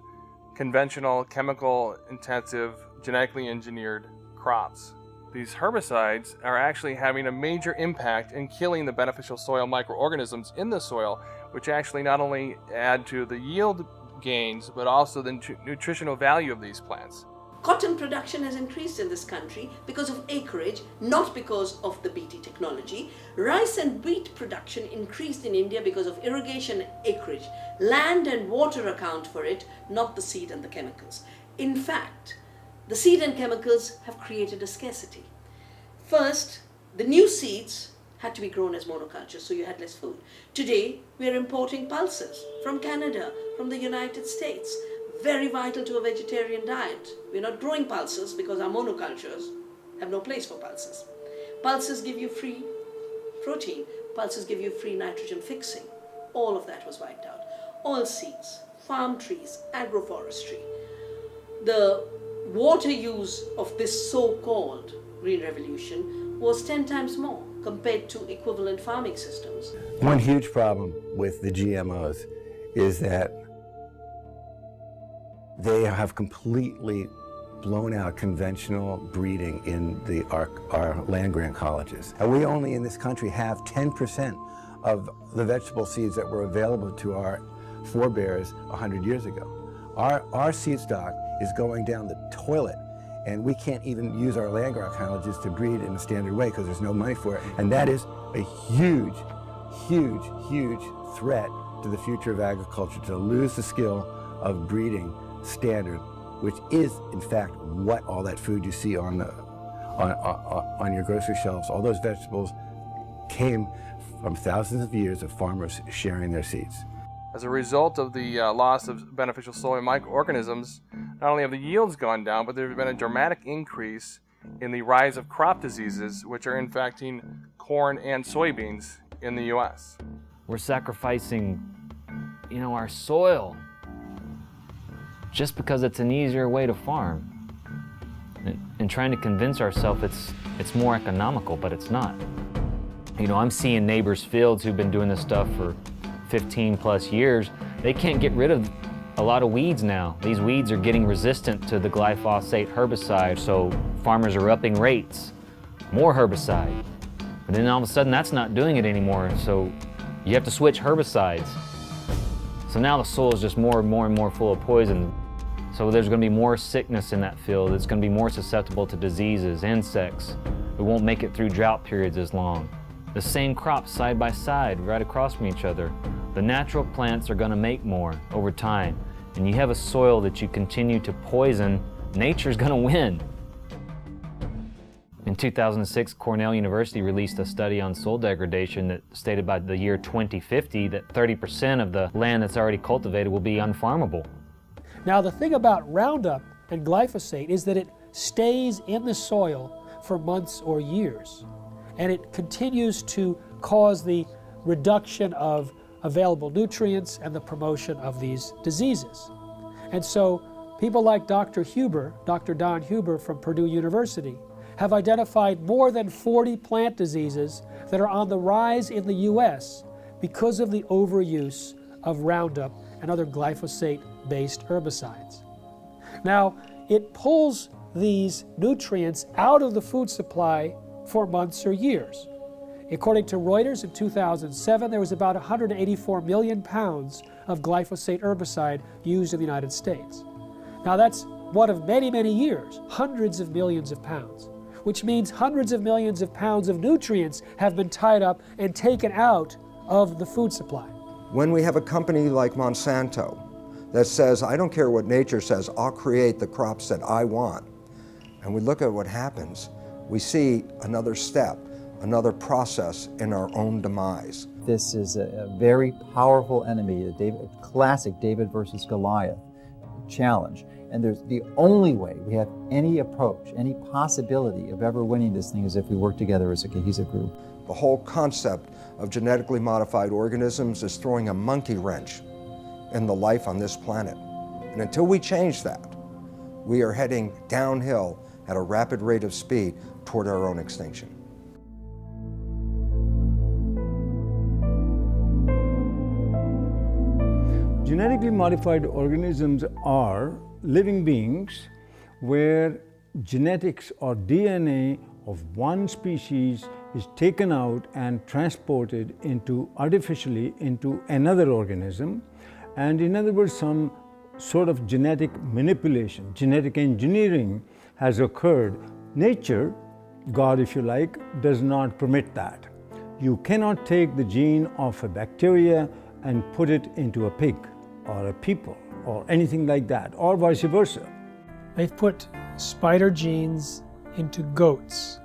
conventional, chemical-intensive, genetically engineered crops. These herbicides are actually having a major impact in killing the beneficial soil microorganisms in the soil, which actually not only add to the yield gains, but also the nutritional value of these plants. Cotton production has increased in this country because of acreage, not because of the BT technology. Rice and wheat production increased in India because of irrigation acreage. Land and water account for it, not the seed and the chemicals. In fact, the seed and chemicals have created a scarcity. First, the new seeds had to be grown as monocultures, so you had less food. Today, we are importing pulses from Canada, from the United States. Very vital to a vegetarian diet. We're not growing pulses because our monocultures have no place for pulses. Pulses give you free protein. Pulses give you free nitrogen fixing. All of that was wiped out. Oilseeds, farm trees, agroforestry. The water use of this so-called Green Revolution was 10 times more compared to equivalent farming systems. One huge problem with the GMOs is that they have completely blown out conventional breeding in our land-grant colleges. And we only in this country have 10% of the vegetable seeds that were available to our forebears 100 years ago. Our seed stock is going down the toilet, and we can't even use our land-grant colleges to breed in a standard way because there's no money for it. And that is a huge, huge, huge threat to the future of agriculture, to lose the skill of breeding standard, which is in fact what all that food you see on your grocery shelves, all those vegetables came from thousands of years of farmers sharing their seeds. As a result of the loss of beneficial soil microorganisms, not only have the yields gone down, but there's been a dramatic increase in the rise of crop diseases, which are infecting corn and soybeans in the U.S. We're sacrificing, our soil just because it's an easier way to farm. And trying to convince ourselves it's more economical, but it's not. I'm seeing neighbors' fields who've been doing this stuff for 15 plus years. They can't get rid of a lot of weeds now. These weeds are getting resistant to the glyphosate herbicide, so farmers are upping rates, more herbicide. But then all of a sudden that's not doing it anymore, so you have to switch herbicides. So now the soil is just more and more and more full of poison. So there's going to be more sickness in that field. It's going to be more susceptible to diseases, insects. We won't make it through drought periods as long. The same crops side by side, right across from each other. The natural plants are going to make more over time. And you have a soil that you continue to poison, nature's going to win. In 2006, Cornell University released a study on soil degradation that stated by the year 2050 that 30% of the land that's already cultivated will be unfarmable. Now, the thing about Roundup and glyphosate is that it stays in the soil for months or years. and it continues to cause the reduction of available nutrients and the promotion of these diseases. And so people like Dr. Don Huber from Purdue University, have identified more than 40 plant diseases that are on the rise in the U.S. because of the overuse of Roundup and other glyphosate-based herbicides. Now, it pulls these nutrients out of the food supply for months or years. According to Reuters, in 2007, there was about 184 million pounds of glyphosate herbicide used in the United States. Now, that's one of many, many years, hundreds of millions of pounds, which means hundreds of millions of pounds of nutrients have been tied up and taken out of the food supply. When we have a company like Monsanto that says, I don't care what nature says, I'll create the crops that I want, and we look at what happens, we see another step, another process in our own demise. This is a very powerful enemy, a classic David versus Goliath challenge. And there's the only way we have any approach, any possibility of ever winning this thing is if we work together as a cohesive group. The whole concept of genetically modified organisms is throwing a monkey wrench in the life on this planet. And until we change that, we are heading downhill at a rapid rate of speed toward our own extinction. Genetically modified organisms are living beings where genetics or DNA of one species is taken out and transported artificially into another organism. And in other words, some sort of genetic manipulation, genetic engineering has occurred. Nature, God if you like, does not permit that. You cannot take the gene of a bacteria and put it into a pig or a people or anything like that, or vice versa. They've put spider genes into goats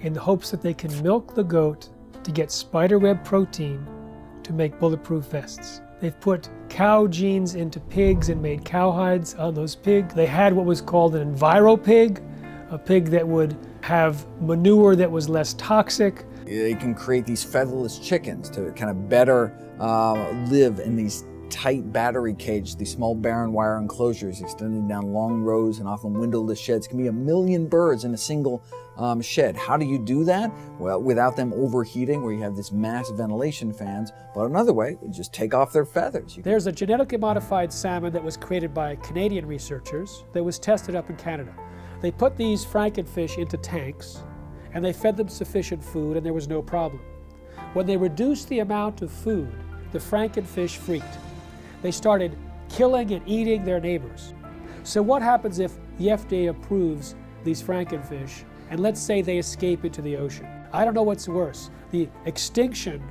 in the hopes that they can milk the goat to get spiderweb protein to make bulletproof vests. They've put cow genes into pigs and made cowhides on those pigs. They had what was called an enviropig, a pig that would have manure that was less toxic. They can create these featherless chickens to kind of better live in these tight battery cages, these small barren wire enclosures extending down long rows and often windowless sheds. Can be 1 million birds in a single shed. How do you do that? Well, without them overheating, where you have this massive ventilation fans. But another way, you just take off their feathers. There's a genetically modified salmon that was created by Canadian researchers that was tested up in Canada. They put these frankenfish into tanks and they fed them sufficient food and there was no problem. When they reduced the amount of food, the frankenfish freaked. They started killing and eating their neighbors. So what happens if the FDA approves these frankenfish and let's say they escape into the ocean? I don't know what's worse, the extinction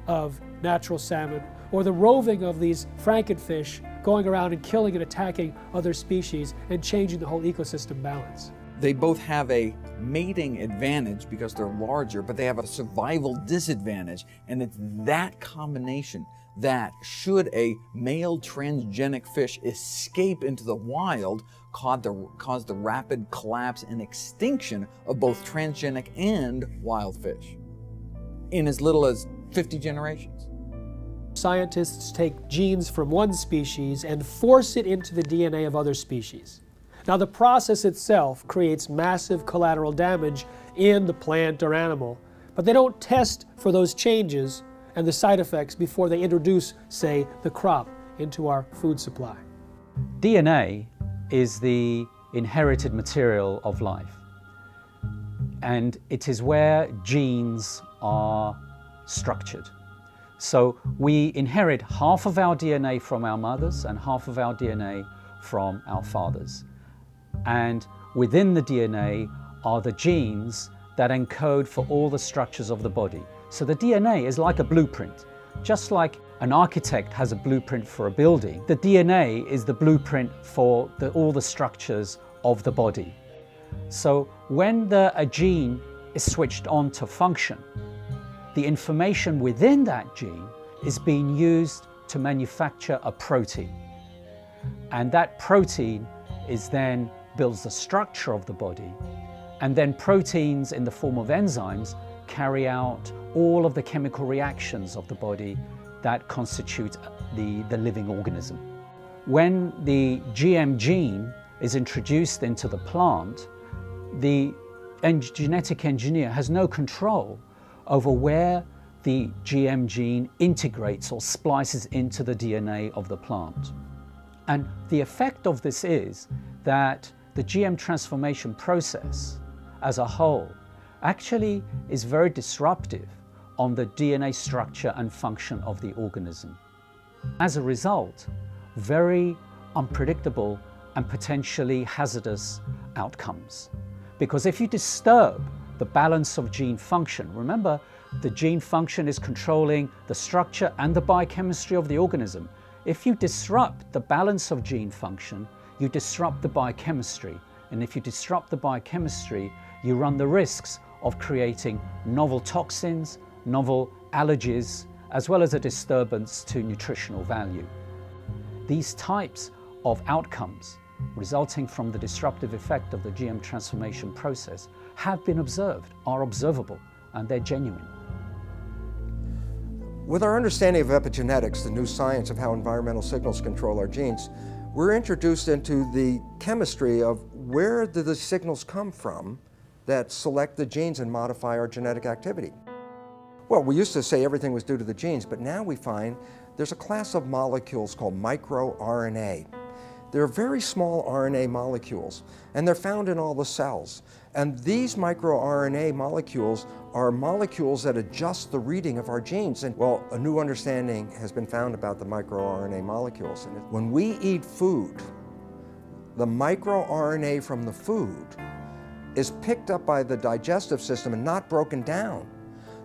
of natural salmon or the roving of these frankenfish going around and killing and attacking other species and changing the whole ecosystem balance. They both have a mating advantage because they're larger, but they have a survival disadvantage. And it's that combination that, should a male transgenic fish escape into the wild, cause the rapid collapse and extinction of both transgenic and wild fish in as little as 50 generations. Scientists take genes from one species and force it into the DNA of other species. Now, the process itself creates massive collateral damage in the plant or animal, but they don't test for those changes and the side effects before they introduce, say, the crop into our food supply. DNA is the inherited material of life, and it is where genes are structured. So we inherit half of our DNA from our mothers and half of our DNA from our fathers. And within the DNA are the genes that encode for all the structures of the body. So the DNA is like a blueprint. Just like an architect has a blueprint for a building, the DNA is the blueprint for all the structures of the body. So when a gene is switched on to function, the information within that gene is being used to manufacture a protein. And that protein is then builds the structure of the body. And then proteins in the form of enzymes carry out all of the chemical reactions of the body that constitute the living organism. When the GM gene is introduced into the plant, the genetic engineer has no control over where the GM gene integrates or splices into the DNA of the plant. And the effect of this is that the GM transformation process as a whole actually is very disruptive on the DNA structure and function of the organism. As a result, very unpredictable and potentially hazardous outcomes. Because if you disturb the balance of gene function, remember the gene function is controlling the structure and the biochemistry of the organism. If you disrupt the balance of gene function, you disrupt the biochemistry. And if you disrupt the biochemistry, you run the risks of creating novel toxins, novel allergies, as well as a disturbance to nutritional value. These types of outcomes resulting from the disruptive effect of the GM transformation process have been observed, are observable, and they're genuine. With our understanding of epigenetics, the new science of how environmental signals control our genes, we're introduced into the chemistry of where do the signals come from that select the genes and modify our genetic activity. Well, we used to say everything was due to the genes, but now we find there's a class of molecules called microRNA. They're very small RNA molecules, and they're found in all the cells. And these microRNA molecules are molecules that adjust the reading of our genes. And well, a new understanding has been found about the microRNA molecules. And when we eat food, the microRNA from the food is picked up by the digestive system and not broken down.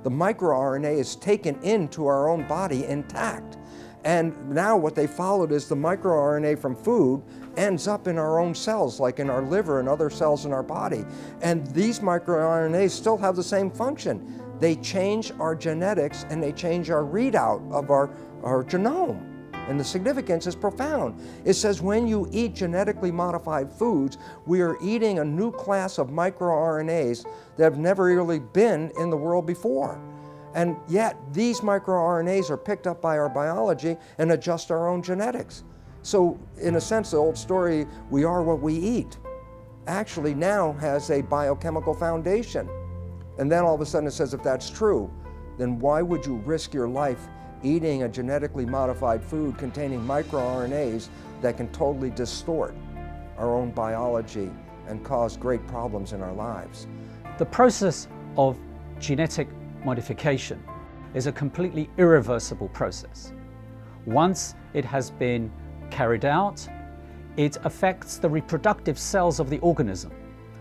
The microRNA is taken into our own body intact. And now what they followed is the microRNA from food ends up in our own cells, like in our liver and other cells in our body. And these microRNAs still have the same function. They change our genetics and they change our readout of our genome. And the significance is profound. It says when you eat genetically modified foods, we are eating a new class of microRNAs that have never really been in the world before. And yet, these microRNAs are picked up by our biology and adjust our own genetics. So, in a sense, the old story, we are what we eat, actually now has a biochemical foundation. And then all of a sudden it says, if that's true, then why would you risk your life eating a genetically modified food containing microRNAs that can totally distort our own biology and cause great problems in our lives? The process of genetic modification is a completely irreversible process. Once it has been carried out, it affects the reproductive cells of the organism.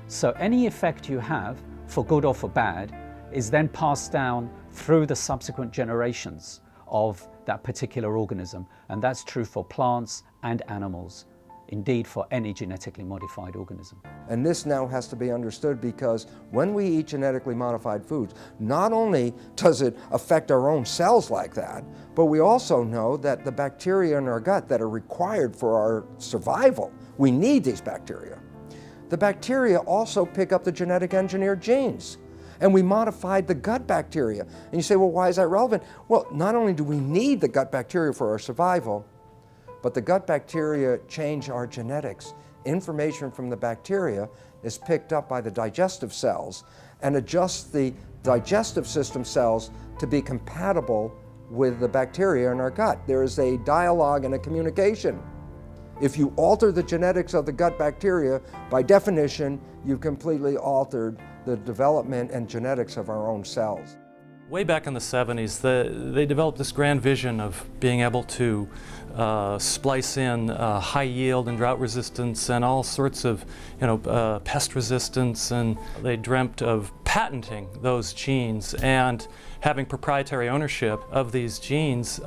So any effect you have, for good or for bad, is then passed down through the subsequent generations of that particular organism. And that's true for plants and animals, indeed for any genetically modified organism. And this now has to be understood because when we eat genetically modified foods, not only does it affect our own cells like that, but we also know that the bacteria in our gut that are required for our survival, we need these bacteria. The bacteria also pick up the genetic engineered genes. And we modified the gut bacteria. And you say, well, why is that relevant? Well, not only do we need the gut bacteria for our survival, but the gut bacteria change our genetics. Information from the bacteria is picked up by the digestive cells and adjusts the digestive system cells to be compatible with the bacteria in our gut. There is a dialogue and a communication. If you alter the genetics of the gut bacteria, by definition, you've completely altered the development and genetics of our own cells. Way back in the 70s, they developed this grand vision of being able to splice in high yield and drought resistance and all sorts of, pest resistance, and they dreamt of patenting those genes and having proprietary ownership of these genes.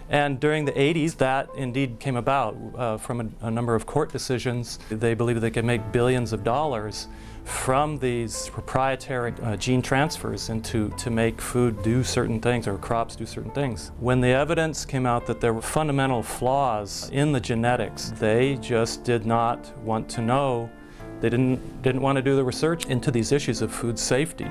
And during the 80s, that indeed came about from a number of court decisions. They believed they could make billions of dollars from these proprietary gene transfers to make food do certain things or crops do certain things. When the evidence came out that there were fundamental flaws in the genetics, they just did not want to know. They didn't want to do the research into these issues of food safety.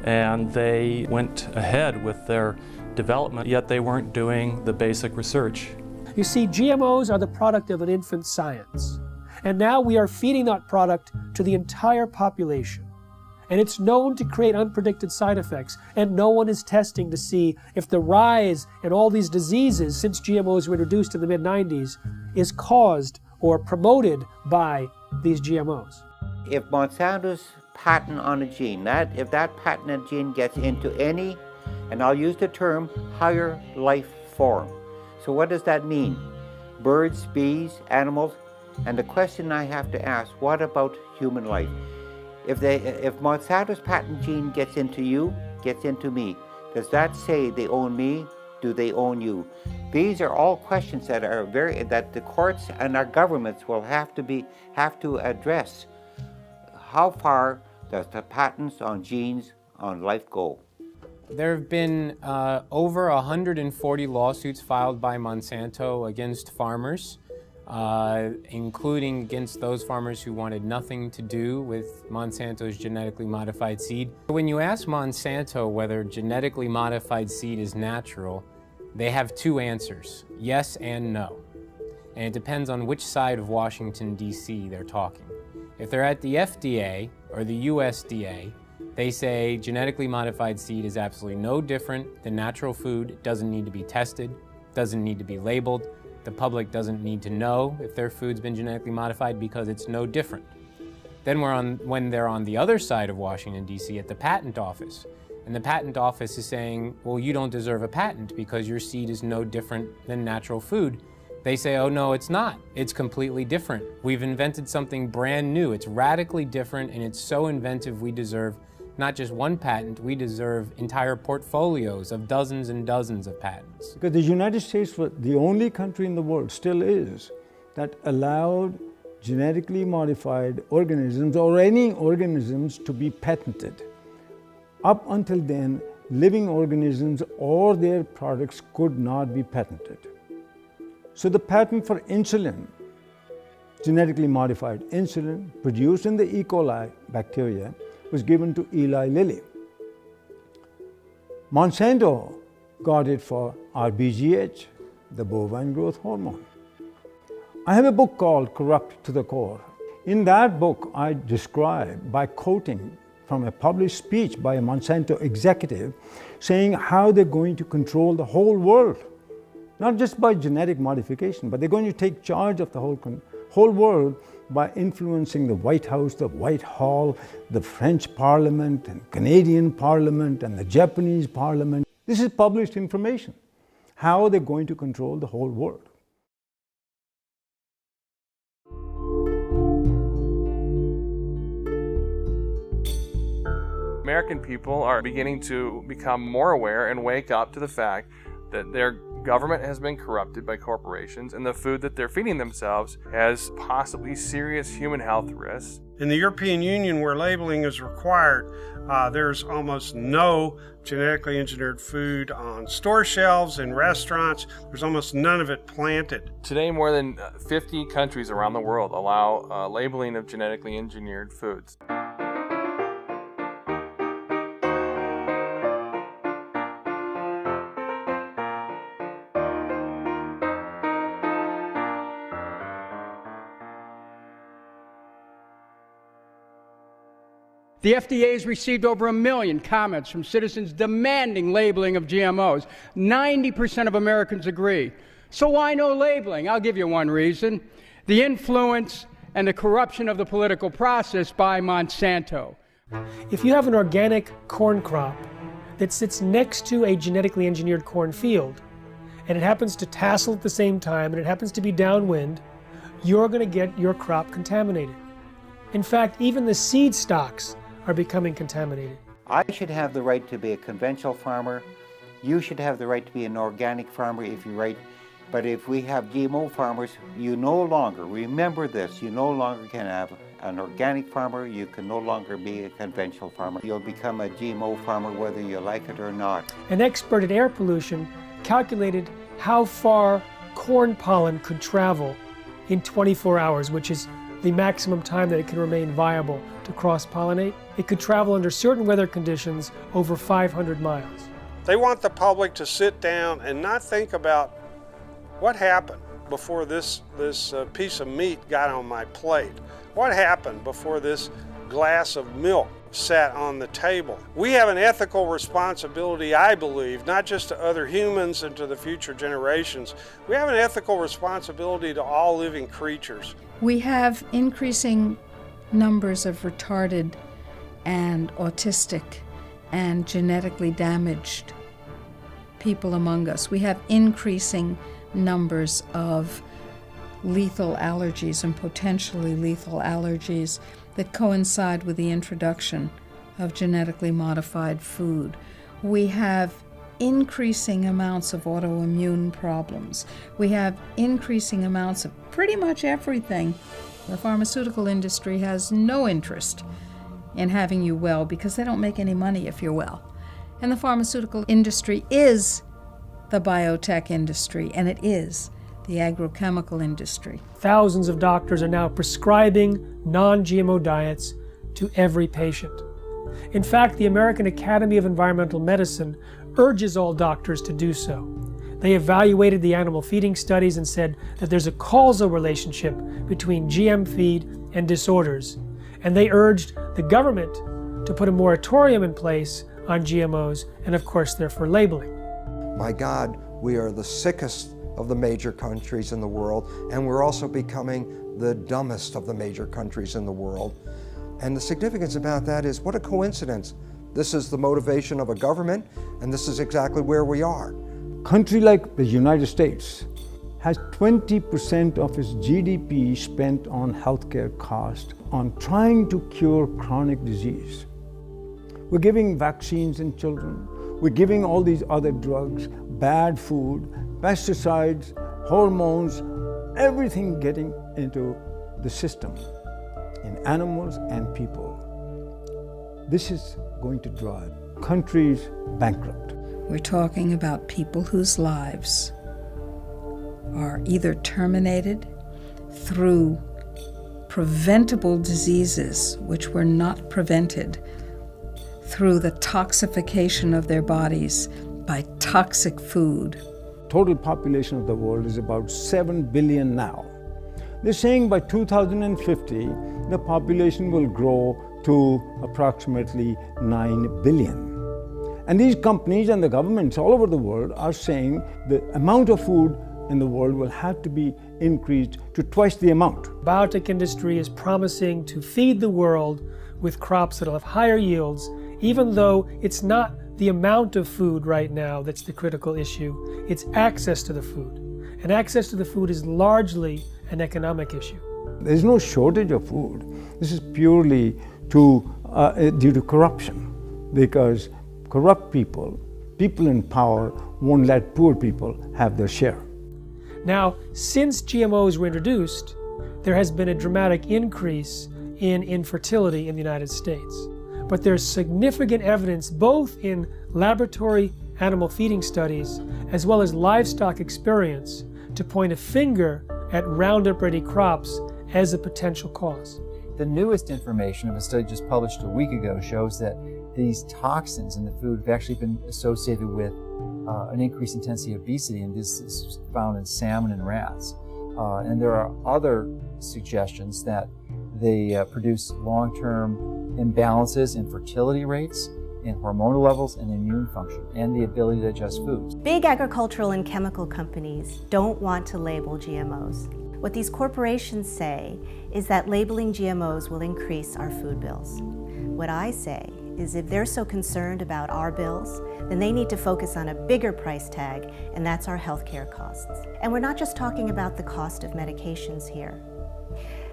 and they went ahead with their development, yet they weren't doing the basic research. You see, GMOs are the product of an infant science. And now we are feeding that product to the entire population. And it's known to create unpredicted side effects, and no one is testing to see if the rise in all these diseases since GMOs were introduced in the mid-90s is caused or promoted by these GMOs. If Monsanto's patent on a gene, if that patented gene gets into any, and I'll use the term, higher life form. So what does that mean? Birds, bees, animals, and the question I have to ask, what about human life? If Monsanto's patent gene gets into you, gets into me, does that say they own me? Do they own you? These are all questions that are that the courts and our governments will have to address. How far does the patents on genes on life go? There have been over 140 lawsuits filed by Monsanto against farmers, including against those farmers who wanted nothing to do with Monsanto's genetically modified seed. When you ask Monsanto whether genetically modified seed is natural, they have two answers, yes and no. And it depends on which side of Washington, D.C. they're talking. If they're at the FDA or the USDA, they say genetically modified seed is absolutely no different than natural food. It doesn't need to be tested, doesn't need to be labeled. The public doesn't need to know if their food's been genetically modified because it's no different. Then when they're on the other side of Washington, D.C. at the patent office, and the patent office is saying, well, you don't deserve a patent because your seed is no different than natural food. They say, oh no, it's not. It's completely different. We've invented something brand new. It's radically different and it's so inventive we deserve not just one patent, we deserve entire portfolios of dozens and dozens of patents. Because the United States was the only country in the world, still is, that allowed genetically modified organisms or any organisms to be patented. Up until then, living organisms or their products could not be patented. So the patent for insulin, genetically modified insulin produced in the E. coli bacteria, was given to Eli Lilly. Monsanto got it for RBGH, the bovine growth hormone. I have a book called Corrupt to the Core. In that book, I describe, by quoting from a published speech by a Monsanto executive, saying how they're going to control the whole world, not just by genetic modification, but they're going to take charge of the whole world by influencing the White House, the Whitehall, the French Parliament, and Canadian Parliament, and the Japanese Parliament. This is published information, how they're going to control the whole world. American people are beginning to become more aware and wake up to the fact that their government has been corrupted by corporations and the food that they're feeding themselves has possibly serious human health risks. In the European Union, where labeling is required, there's almost no genetically engineered food on store shelves in restaurants. There's almost none of it planted. Today, more than 50 countries around the world allow labeling of genetically engineered foods. The FDA has received over 1 million comments from citizens demanding labeling of GMOs. 90% of Americans agree. So why no labeling? I'll give you one reason. The influence and the corruption of the political process by Monsanto. If you have an organic corn crop that sits next to a genetically engineered corn field, and it happens to tassel at the same time, and it happens to be downwind, you're going to get your crop contaminated. In fact, even the seed stocks are becoming contaminated. I should have the right to be a conventional farmer. You should have the right to be an organic farmer if you're right. But if we have GMO farmers, you no longer, remember this, you no longer can have an organic farmer, you can no longer be a conventional farmer. You'll become a GMO farmer whether you like it or not. An expert in air pollution calculated how far corn pollen could travel in 24 hours, which is the maximum time that it can remain viable to cross-pollinate. It could travel under certain weather conditions over 500 miles. They want the public to sit down and not think about what happened before this piece of meat got on my plate. What happened before this glass of milk sat on the table? We have an ethical responsibility, I believe, not just to other humans and to the future generations. We have an ethical responsibility to all living creatures. We have increasing numbers of retarded and autistic and genetically damaged people among us. We have increasing numbers of lethal allergies and potentially lethal allergies that coincide with the introduction of genetically modified food. We have increasing amounts of autoimmune problems. We have increasing amounts of pretty much everything. The pharmaceutical industry has no interest in having you well because they don't make any money if you're well. And the pharmaceutical industry is the biotech industry, and it is the agrochemical industry. Thousands of doctors are now prescribing non-GMO diets to every patient. In fact, the American Academy of Environmental Medicine urges all doctors to do so. They evaluated the animal feeding studies and said that there's a causal relationship between GM feed and disorders, and they urged the government to put a moratorium in place on GMOs, and of course they're for labeling. My God, we are the sickest of the major countries in the world, and we're also becoming the dumbest of the major countries in the world. And the significance about that is, what a coincidence. This is the motivation of a government, and this is exactly where we are. A country like the United States has 20% of its GDP spent on healthcare cost, on trying to cure chronic disease. We're giving vaccines in children. We're giving all these other drugs, bad food, pesticides, hormones, everything getting into the system in animals and people. This is going to drive countries bankrupt. We're talking about people whose lives are either terminated through preventable diseases which were not prevented through the toxification of their bodies by toxic food. Total population of the world is about 7 billion now. They're saying by 2050, the population will grow to approximately 9 billion. And these companies and the governments all over the world are saying the amount of food in the world will have to be increased to twice the amount. Biotech industry is promising to feed the world with crops that'll have higher yields, even though it's not the amount of food right now that's the critical issue, it's access to the food. And access to the food is largely an economic issue. There's no shortage of food. This is purely due to corruption, because corrupt people in power, won't let poor people have their share. Now, since GMOs were introduced, there has been a dramatic increase in infertility in the United States. But there's significant evidence both in laboratory animal feeding studies as well as livestock experience to point a finger at Roundup-ready crops as a potential cause. The newest information of a study just published a week ago shows that these toxins in the food have actually been associated with an increased intensity of obesity, and this is found in salmon and rats. And there are other suggestions that they produce long-term imbalances in fertility rates, in hormonal levels, and immune function, and the ability to digest foods. Big agricultural and chemical companies don't want to label GMOs. What these corporations say is that labeling GMOs will increase our food bills. What I say is if they're so concerned about our bills, then they need to focus on a bigger price tag, and that's our healthcare costs. And we're not just talking about the cost of medications here.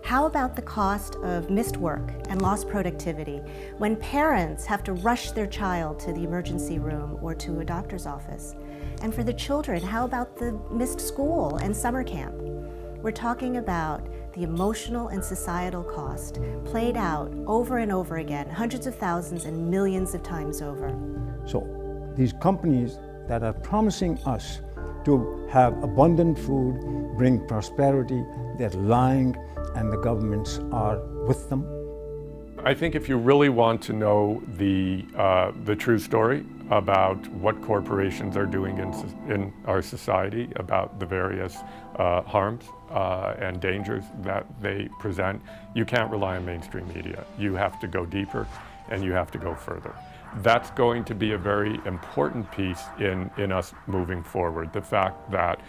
How about the cost of missed work and lost productivity when parents have to rush their child to the emergency room or to a doctor's office? And for the children, how about the missed school and summer camp? We're talking about the emotional and societal cost played out over and over again, hundreds of thousands and millions of times over. So these companies that are promising us to have abundant food, bring prosperity, they're lying, and the governments are with them. I think if you really want to know the true story about what corporations are doing in our society, about the various harms and dangers that they present, you can't rely on mainstream media. You have to go deeper and you have to go further. That's going to be a very important piece in us moving forward. The fact that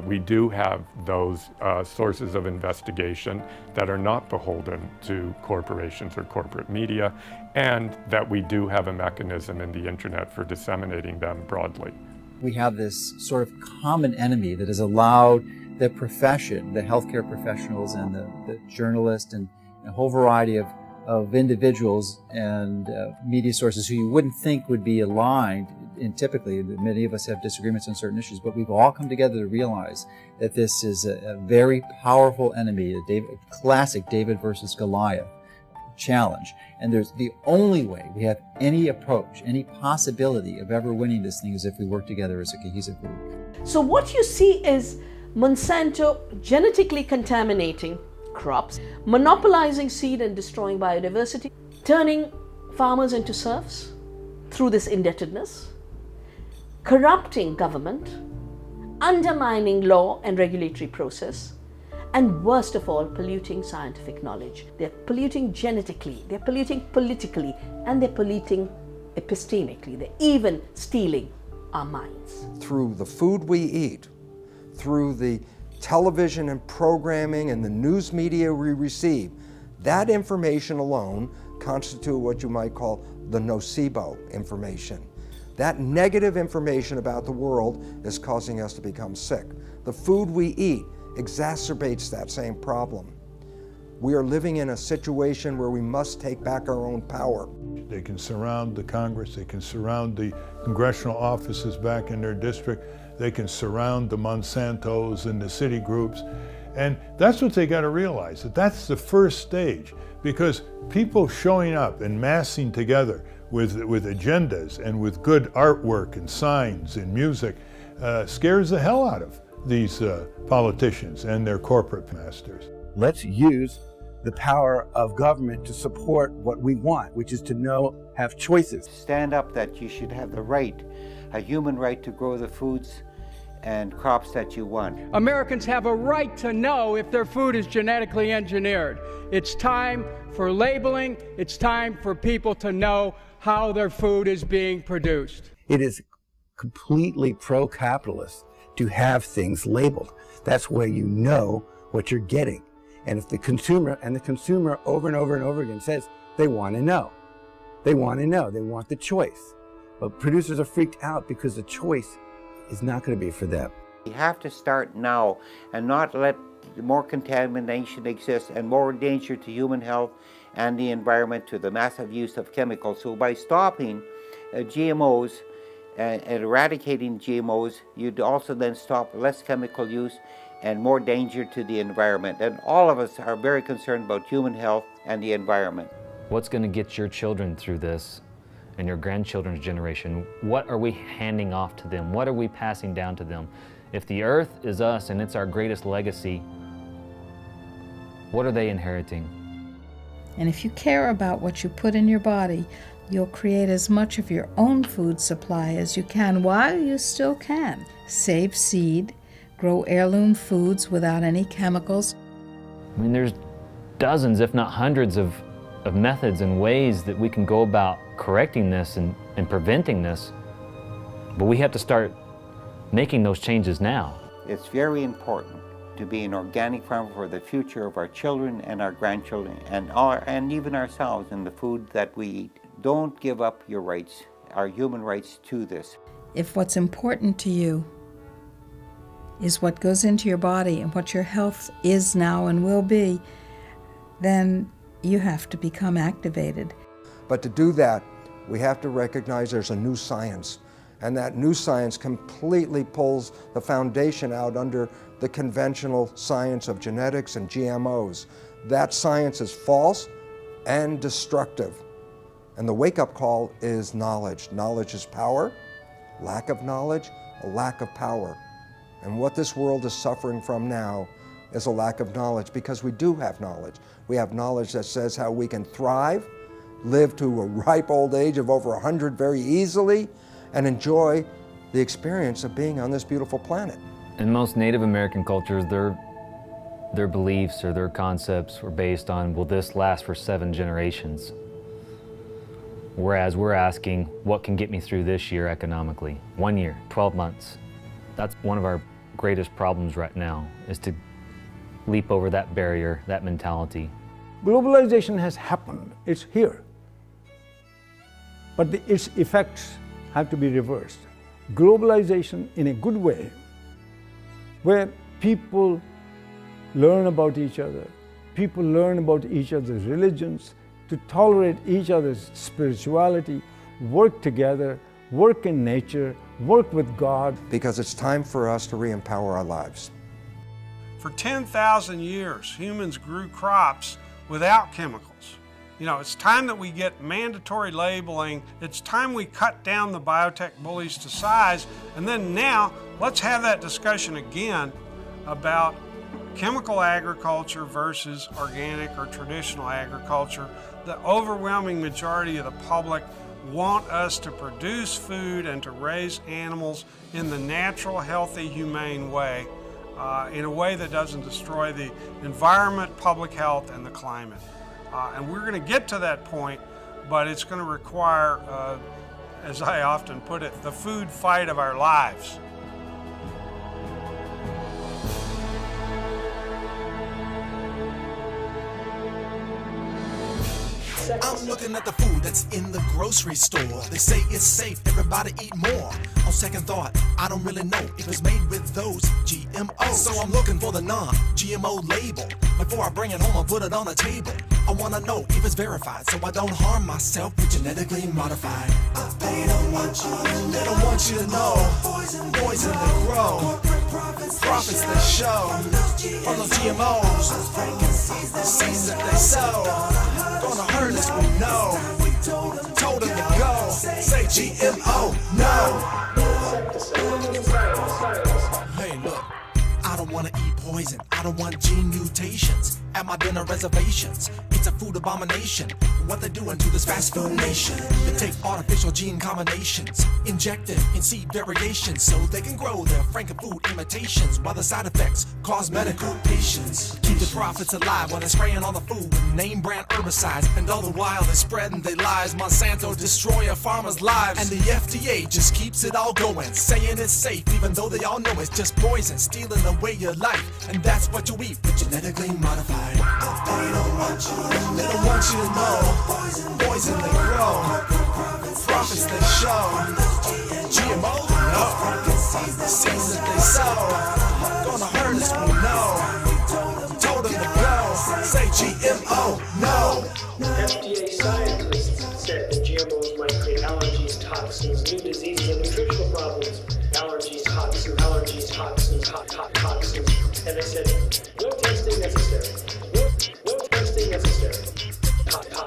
we do have those sources of investigation that are not beholden to corporations or corporate media, and that we do have a mechanism in the internet for disseminating them broadly. We have this sort of common enemy that has allowed the profession, the healthcare professionals and the journalists and a whole variety of individuals and media sources who you wouldn't think would be aligned, and typically many of us have disagreements on certain issues, but we've all come together to realize that this is a very powerful enemy, a classic David versus Goliath challenge. And there's the only way we have any approach, any possibility of ever winning this thing is if we work together as a cohesive group. So what you see is Monsanto genetically contaminating crops, monopolizing seed and destroying biodiversity, turning farmers into serfs through this indebtedness, corrupting government, undermining law and regulatory process, and worst of all, polluting scientific knowledge. They're polluting genetically, they're polluting politically, and they're polluting epistemically. They're even stealing our minds. Through the food we eat, through the television and programming and the news media we receive, that information alone constitute what you might call the nocebo information. That negative information about the world is causing us to become sick. The food we eat exacerbates that same problem. We are living in a situation where we must take back our own power. They can surround the Congress, they can surround the congressional offices back in their district, they can surround the Monsantos and the city groups. And that's what they got to realize, that that's the first stage, because people showing up and massing together with agendas and with good artwork and signs and music scares the hell out of these politicians and their corporate masters. Let's use the power of government to support what we want, which is to have choices. Stand up that you should have the right, a human right to grow the foods and crops that you want. Americans have a right to know if their food is genetically engineered. It's time for labeling. It's time for people to know how their food is being produced. It is completely pro-capitalist to have things labeled. That's where you know what you're getting. And if the consumer over and over and over again says they want to know, they want the choice. But producers are freaked out because the choice is not going to be for them. We have to start now and not let more contamination exist and more danger to human health and the environment to the massive use of chemicals. So by stopping GMOs and eradicating GMOs, you'd also then stop less chemical use and more danger to the environment. And all of us are very concerned about human health and the environment. What's going to get your children through this and your grandchildren's generation? What are we handing off to them? What are we passing down to them? If the earth is us and it's our greatest legacy, what are they inheriting? And if you care about what you put in your body, you'll create as much of your own food supply as you can while you still can. Save seed, grow heirloom foods without any chemicals. I mean, there's dozens, if not hundreds of methods and ways that we can go about correcting this and preventing this, but we have to start making those changes now. It's very important to be an organic farmer for the future of our children and our grandchildren and even ourselves in the food that we eat. Don't give up your rights, our human rights to this. If what's important to you is what goes into your body and what your health is now and will be, then you have to become activated. But to do that, we have to recognize there's a new science, and that new science completely pulls the foundation out under the conventional science of genetics and GMOs. That science is false and destructive. And the wake-up call is knowledge. Knowledge is power. Lack of knowledge, a lack of power. And what this world is suffering from now is a lack of knowledge, because we do have knowledge. We have knowledge that says how we can thrive, live to a ripe old age of over 100 very easily and enjoy the experience of being on this beautiful planet. In most Native American cultures, their beliefs or their concepts were based on, will this last for 7 generations? Whereas we're asking, what can get me through this year economically? 1 year, 12 months. That's one of our greatest problems right now, is to leap over that barrier, that mentality. Globalization has happened, it's here. But its effects have to be reversed. Globalization in a good way, where people learn about each other, people learn about each other's religions, to tolerate each other's spirituality, work together, work in nature, work with God. Because it's time for us to re-empower our lives. For 10,000 years, humans grew crops without chemicals. You know, it's time that we get mandatory labeling. It's time we cut down the biotech bullies to size. And then now, let's have that discussion again about chemical agriculture versus organic or traditional agriculture. The overwhelming majority of the public want us to produce food and to raise animals in the natural, healthy, humane way, in a way that doesn't destroy the environment, public health, and the climate. And we're going to get to that point, but it's going to require, as I often put it, the food fight of our lives. I'm looking at the food that's in the grocery store. They say it's safe, everybody eat more. On second thought, I don't really know if it's made with those GMOs. So I'm looking for the non-GMO label. Before I bring it home, I'll put it on the table. I wanna know if it's verified, so I don't harm myself with genetically modified. They don't want you to know. Poison they grow. Profits they show. From those GMOs. Seeds that they sow. Gonna hurt us, we know. Told them to go. Say GMO, no. Hey, look. I don't wanna eat poison. I don't want gene mutations at my dinner reservations. It's a food abomination. What they're doing to this fast food nation. They take artificial gene combinations, inject it in seed variations, so they can grow their frankenfood imitations, while the side effects cause medical patients. Keep the profits alive while they're spraying all the food with name brand herbicides, and all the while they're spreading their lies. Monsanto destroy our farmers' lives, and the FDA just keeps it all going, saying it's safe even though they all know it's just poison, stealing away your life, and that's what you eat, but genetically modified. They don't want you to know. Poison they grow. Profits they show. GMO, no. Seeds that they sow. Gonna hurt us, we know. Told them to go. Say GMO, no. FDA scientists said that GMOs might create allergies, toxins, new diseases, and nutritional problems. Allergies, toxins, toxins. And they said, no testing necessary. No testing necessary.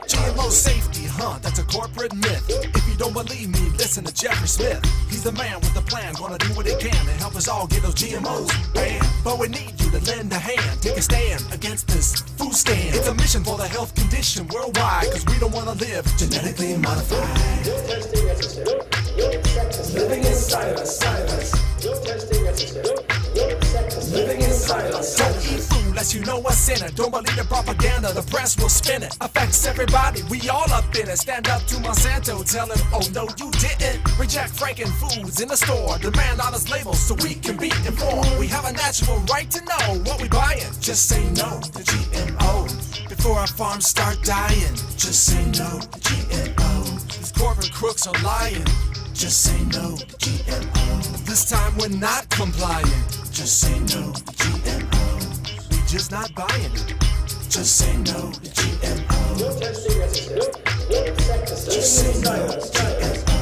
GMO safety, that's a corporate myth. If you don't believe me, listen to Jeffrey Smith. He's the man with the plan, gonna do what he can to help us all get those GMOs banned. But we need you to lend a hand, take a stand against this food stand. It's a mission for the health condition worldwide, cause we don't wanna live genetically modified. No testing necessary. No insecticide. Living inside of us. No testing necessary. No insecticide. Living inside us. Don't eat food unless you know what's in it. Don't believe the propaganda, the press will spin it. Affects everybody, we all up in it. Stand up to Monsanto, tell him, oh no you didn't. Reject Franken foods in the store. Demand honest labels so we can be informed. We have a natural right to know what we buying. Just say no to GMO before our farms start dying. Just say no to GMO. These corporate crooks are lying. Just say no to GMO. This time we're not complying. Just say no to GMO. We just not buying it. Just say no to GMO. No testing necessary. No insecticide. Just say no to GMO.